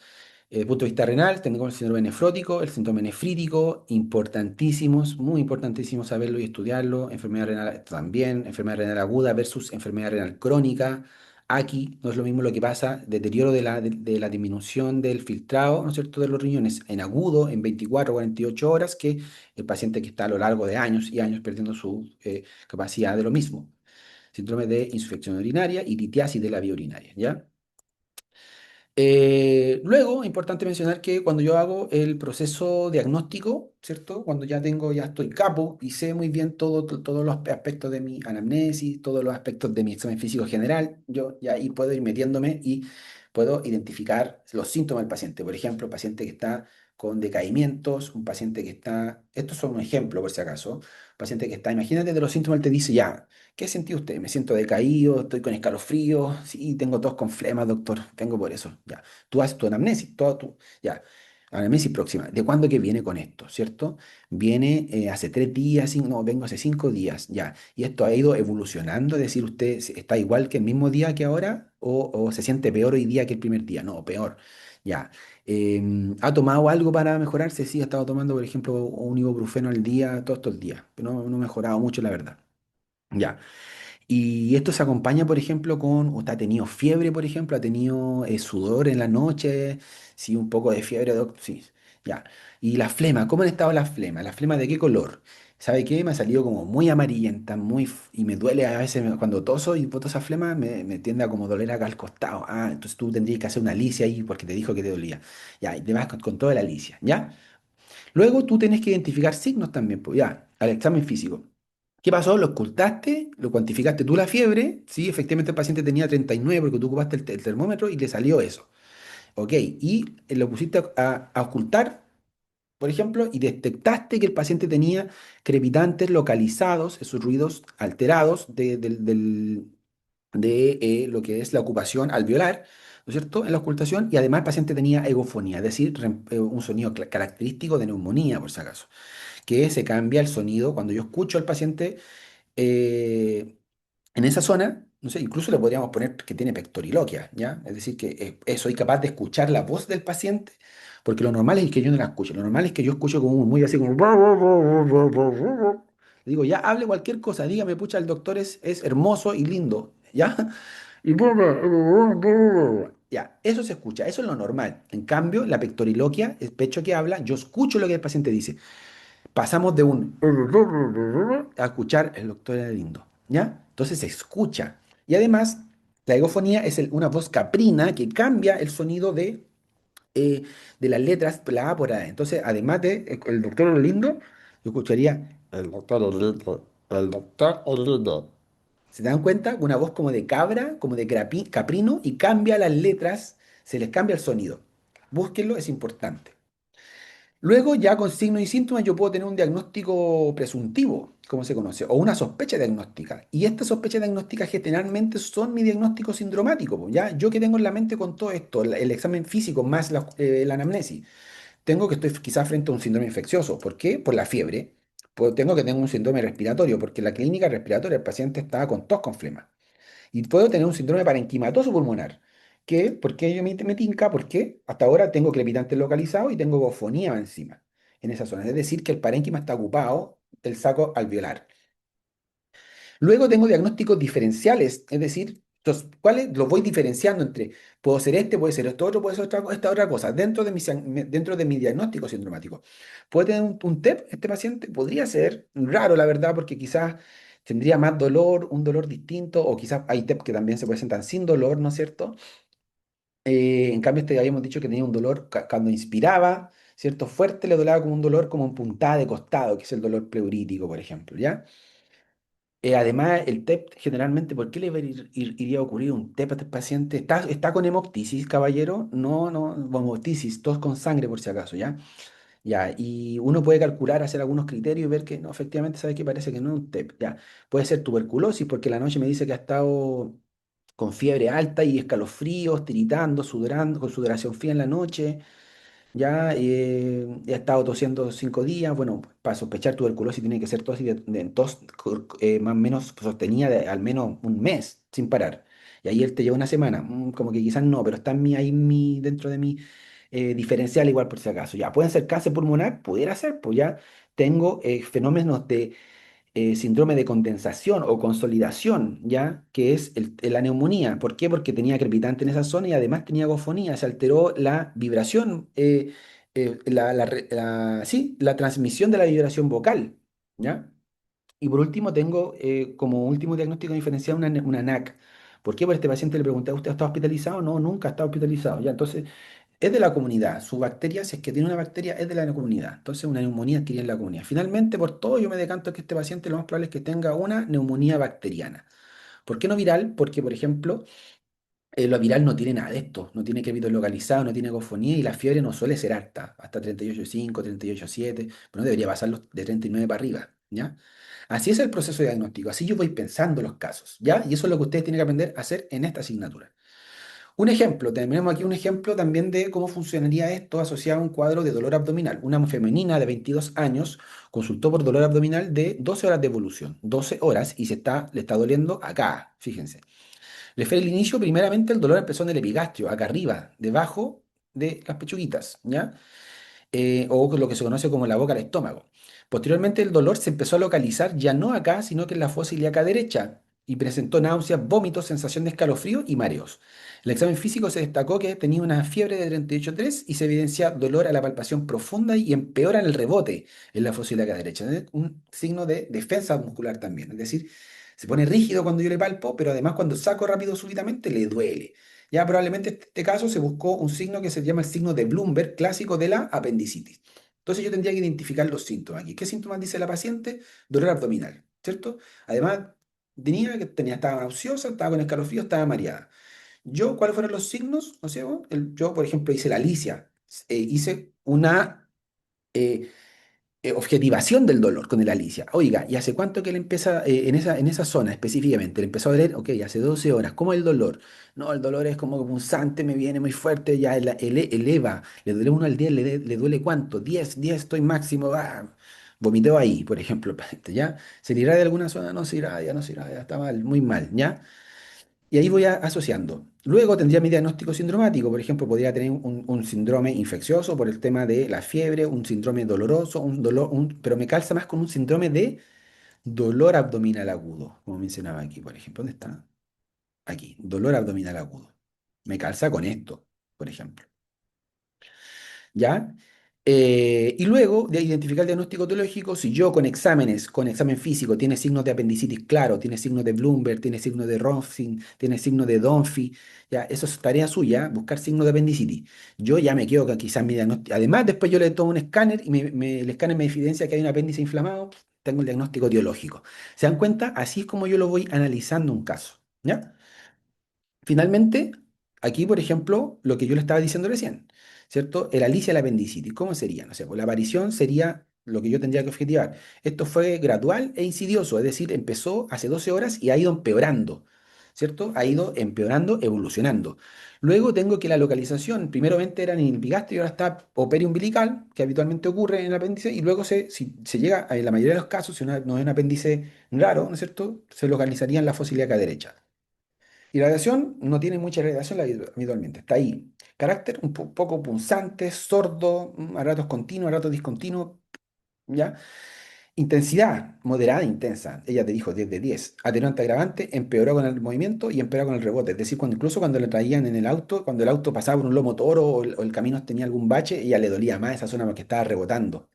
Desde el punto de vista renal, tenemos el síndrome nefrótico, el síndrome nefrítico, importantísimos, muy importantísimos saberlo y estudiarlo. Enfermedad renal también, enfermedad renal aguda versus enfermedad renal crónica. Aquí no es lo mismo lo que pasa, deterioro de la disminución del filtrado, ¿no es cierto?, de los riñones en agudo, en 24 o 48 horas, que el paciente que está a lo largo de años y años perdiendo su capacidad de lo mismo. Síndrome de insuficción urinaria y litiasis de la vía urinaria, ¿ya? Luego, importante mencionar que cuando yo hago el proceso diagnóstico, ¿cierto? Cuando ya tengo, ya estoy capo y sé muy bien todos los aspectos de mi anamnesis, todos los aspectos de mi examen físico general, yo ya ahí puedo ir metiéndome y puedo identificar los síntomas del paciente. Por ejemplo, paciente que está con decaimientos, un paciente que está, estos son un ejemplo por si acaso, paciente que está, imagínate de los síntomas, él te dice ya. ¿Qué sentí usted? Me siento decaído, estoy con escalofríos, sí, tengo tos con flemas, doctor, tengo por eso, ya. Tú haces tu anamnesis, todo tu, ya. Anamnesis próxima. ¿De cuándo que viene con esto, cierto? Viene hace 3 días, no, vengo hace 5 días, ya. Y esto ha ido evolucionando, es decir, ¿usted está igual que el mismo día que ahora o se siente peor hoy día que el primer día? No, peor, ya. ¿Ha tomado algo para mejorarse? Sí, ha estado tomando, por ejemplo, un ibuprofeno al día, todos estos días, pero no, no he mejorado mucho, la verdad. Ya. Y esto se acompaña, por ejemplo, con, usted ha tenido fiebre, por ejemplo, ha tenido sudor en la noche, sí, un poco de fiebre, sí, ya. Y la flema, ¿cómo han estado las flemas? ¿Las flemas de qué color? ¿Sabe qué? Me ha salido como muy amarillenta, y me duele a veces cuando toso y boto esa flema, me tiende a como doler acá al costado. Ah, entonces tú tendrías que hacer una licia ahí porque te dijo que te dolía. Ya, y te vas con toda la licia, ¿ya? Luego tú tienes que identificar signos también, pues ya, al examen físico. ¿Qué pasó? Lo ocultaste, lo cuantificaste tú la fiebre, sí, efectivamente el paciente tenía 39 porque tú ocupaste el termómetro y le salió eso. Ok, y lo pusiste a ocultar, por ejemplo, y detectaste que el paciente tenía crepitantes localizados, esos ruidos alterados de lo que es la ocupación alveolar, ¿no es cierto?, en la ocultación, y además el paciente tenía egofonía, es decir, un sonido característico de neumonía, por si acaso, que se cambia el sonido cuando yo escucho al paciente eh, en esa zona, no sé, incluso le podríamos poner que tiene pectoriloquia, ¿ya? Es decir, que soy capaz de escuchar la voz del paciente, porque lo normal es que yo no la escuche, lo normal es que yo escucho como muy así como... Le digo, ya hable cualquier cosa, dígame, pucha, el doctor es hermoso y lindo, ¿ya? Y ya, eso se escucha, eso es lo normal. En cambio, la pectoriloquia, el pecho que habla, yo escucho lo que el paciente dice. Pasamos de un a escuchar el doctor era lindo, ¿ya? Entonces se escucha. Y además, la egofonía es una voz caprina que cambia el sonido de las letras, la A por A. Entonces, además de el doctor era lindo, yo escucharía el doctor es lindo, el doctor es lindo. ¿Se dan cuenta? Una voz como de cabra, como de caprino, y cambia las letras, se les cambia el sonido. Búsquenlo, es importante. Luego, ya con signos y síntomas, yo puedo tener un diagnóstico presuntivo, como se conoce, o una sospecha diagnóstica. Y estas sospechas diagnósticas generalmente son mi diagnóstico sindromático, po, ¿ya? Yo que tengo en la mente con todo esto, el examen físico más la anamnesis, tengo que estoy quizás frente a un síndrome infeccioso. ¿Por qué? Por la fiebre. Pues tengo que tener un síndrome respiratorio, porque en la clínica respiratoria el paciente estaba con tos con flema. Y puedo tener un síndrome parenquimatoso pulmonar. ¿Qué? ¿Por qué yo me tinca? Porque hasta ahora tengo crepitantes localizados y tengo gofonía encima, en esa zona. Es decir, que el parénquima está ocupado del saco alveolar. Luego tengo diagnósticos diferenciales, es decir, ¿cuáles? Los voy diferenciando entre, puedo ser este, puede ser esto otro, puede ser esta otra cosa, dentro de mi diagnóstico sindromático. ¿Puede tener un TEP este paciente? Podría ser raro, la verdad, porque quizás tendría más dolor, un dolor distinto, o quizás hay TEP que también se presentan sin dolor, ¿no es cierto? En cambio, este habíamos dicho que tenía un dolor cuando inspiraba, ¿cierto? Fuerte, le dolaba como un dolor como en puntada de costado, que es el dolor pleurítico, por ejemplo, ¿ya? Además, el TEP generalmente, ¿por qué le iría a ocurrir un TEP a este paciente? ¿Está con hemoptisis, caballero? No, no, bueno, hemoptisis, tos con sangre por si acaso, ¿ya? Ya, y uno puede calcular, hacer algunos criterios y ver que no, efectivamente, sabe que parece que no es un TEP, ya. Puede ser tuberculosis porque la noche me dice que ha estado con fiebre alta y escalofríos, tiritando, sudorando, con sudoración fría en la noche. Ya he estado tosiendo 5 días. Bueno, para sospechar tuberculosis tiene que ser tos, tos más o menos sostenida de al menos un mes sin parar. Y ahí él te lleva una semana. Como que quizás no, pero está en ahí dentro de mí. diferencial igual por si acaso. Ya, pueden ser cáncer pulmonar, pudiera ser, pues ya tengo fenómenos de síndrome de condensación o consolidación, ¿ya? Que es la neumonía. ¿Por qué? Porque tenía crepitante en esa zona y además tenía agofonía, se alteró la vibración, sí, la transmisión de la vibración vocal, ¿ya? Y por último tengo como último diagnóstico diferencial una NAC. ¿Por qué? Porque este paciente le pregunté, ¿usted ha estado hospitalizado? No, nunca ha estado hospitalizado. Ya, entonces es de la comunidad. Su bacteria, si es que tiene una bacteria, es de la comunidad. Entonces, una neumonía adquirida en la comunidad. Finalmente, por todo, yo me decanto que este paciente lo más probable es que tenga una neumonía bacteriana. ¿Por qué no viral? Porque, por ejemplo, lo viral no tiene nada de esto. No tiene crépito localizado, no tiene agofonía y la fiebre no suele ser alta. Hasta 38,5, 38,7, pero no debería pasar de 39 para arriba. ¿Ya? Así es el proceso diagnóstico. Así yo voy pensando los casos. ¿Ya? Y eso es lo que ustedes tienen que aprender a hacer en esta asignatura. Un ejemplo, tenemos aquí un ejemplo también de cómo funcionaría esto asociado a un cuadro de dolor abdominal. Una femenina de 22 años consultó por dolor abdominal de 12 horas de evolución, 12 horas, y le está doliendo acá, fíjense. Le fue el inicio, primeramente el dolor empezó en el epigastrio, acá arriba, debajo de las pechuguitas, ¿ya? O lo que se conoce como la boca al estómago. Posteriormente el dolor se empezó a localizar ya no acá, sino que en la fosa ilíaca derecha y presentó náuseas, vómitos, sensación de escalofrío y mareos. El examen físico se destacó que tenía una fiebre de 38,3 y se evidencia dolor a la palpación profunda y empeora en el rebote en la fosa ilíaca derecha. Es un signo de defensa muscular también, es decir, se pone rígido cuando yo le palpo, pero además cuando saco rápido súbitamente le duele. Ya probablemente en este caso se buscó un signo que se llama el signo de Bloomberg clásico de la apendicitis. Entonces yo tendría que identificar los síntomas aquí. ¿Qué síntomas dice la paciente? Dolor abdominal, ¿cierto? Además, estaba nauseosa, estaba con escalofrío, estaba mareada. Yo, ¿cuáles fueron los signos? O sea, yo, por ejemplo, hice la Alicia. Hice una eh, objetivación del dolor con el Alicia. Oiga, ¿y hace cuánto que le empieza en esa zona específicamente? Le empezó a doler, ok, hace 12 horas. ¿Cómo es el dolor? No, el dolor es como punzante, me viene muy fuerte, ya eleva. Le duele 1 al 10, le duele cuánto? 10, estoy máximo. Vomiteo ahí, por ejemplo, el paciente, ¿ya? ¿Se le irá de alguna zona? No se irá, no se irá, está mal, muy mal, ¿ya? Y ahí voy asociando. Luego tendría mi diagnóstico sindromático, por ejemplo, podría tener un síndrome infeccioso por el tema de la fiebre, un síndrome doloroso, pero me calza más con un síndrome de dolor abdominal agudo, como mencionaba aquí, por ejemplo. ¿Dónde está? Aquí, dolor abdominal agudo. Me calza con esto, por ejemplo. ¿Ya? Y luego de identificar el diagnóstico etiológico, si yo con exámenes, con examen físico, tiene signos de apendicitis claro, tiene signos de Bloomberg, tiene signos de Ronfin, tiene signos de Dunphy, ya, eso es tarea suya, buscar signos de apendicitis. Yo ya me quedo con quizás mi diagnóstico. Además, después yo le tomo un escáner y el escáner me evidencia que hay un apéndice inflamado, tengo el diagnóstico etiológico. ¿Se dan cuenta? Así es como yo lo voy analizando un caso. ¿Ya? Finalmente, aquí, por ejemplo, lo que yo le estaba diciendo recién, ¿cierto? El Alicia a la apendicitis, ¿cómo sería? No sé, pues la aparición sería lo que yo tendría que objetivar. Esto fue gradual e insidioso, es decir, empezó hace 12 horas y ha ido empeorando, ¿cierto? Ha ido empeorando, evolucionando. Luego tengo que la localización, primeramente era en el epigastrio y ahora está o periumbilical, que habitualmente ocurre en el apéndice, y luego si se llega, en la mayoría de los casos, si no es un apéndice raro, ¿no es cierto? Se localizaría en la fosa ilíaca derecha. Y la radiación no tiene mucha radiación habitualmente, está ahí. Carácter un poco punzante, sordo, a ratos continuo, a ratos discontinuo, ¿ya? Intensidad, moderada e intensa. Ella te dijo 10 de 10. Atenuante agravante, empeoró con el movimiento y empeoró con el rebote. Es decir, incluso cuando le traían en el auto, cuando el auto pasaba por un lomo toro o el camino tenía algún bache, ella le dolía más esa zona porque estaba rebotando.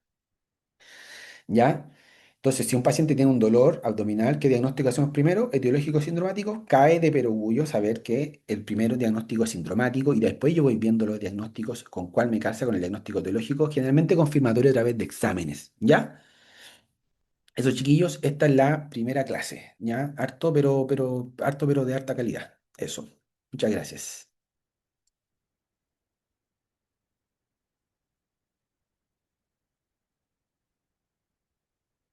¿Ya? Entonces, si un paciente tiene un dolor abdominal, ¿qué diagnóstico hacemos primero? Etiológico sindromático, cae de perogrullo saber que el primero diagnóstico es sindromático y después yo voy viendo los diagnósticos con cuál me calza con el diagnóstico etiológico, generalmente confirmatorio a través de exámenes, ¿ya? Eso, chiquillos, esta es la primera clase, ¿ya? Harto, pero de harta calidad. Eso. Muchas gracias.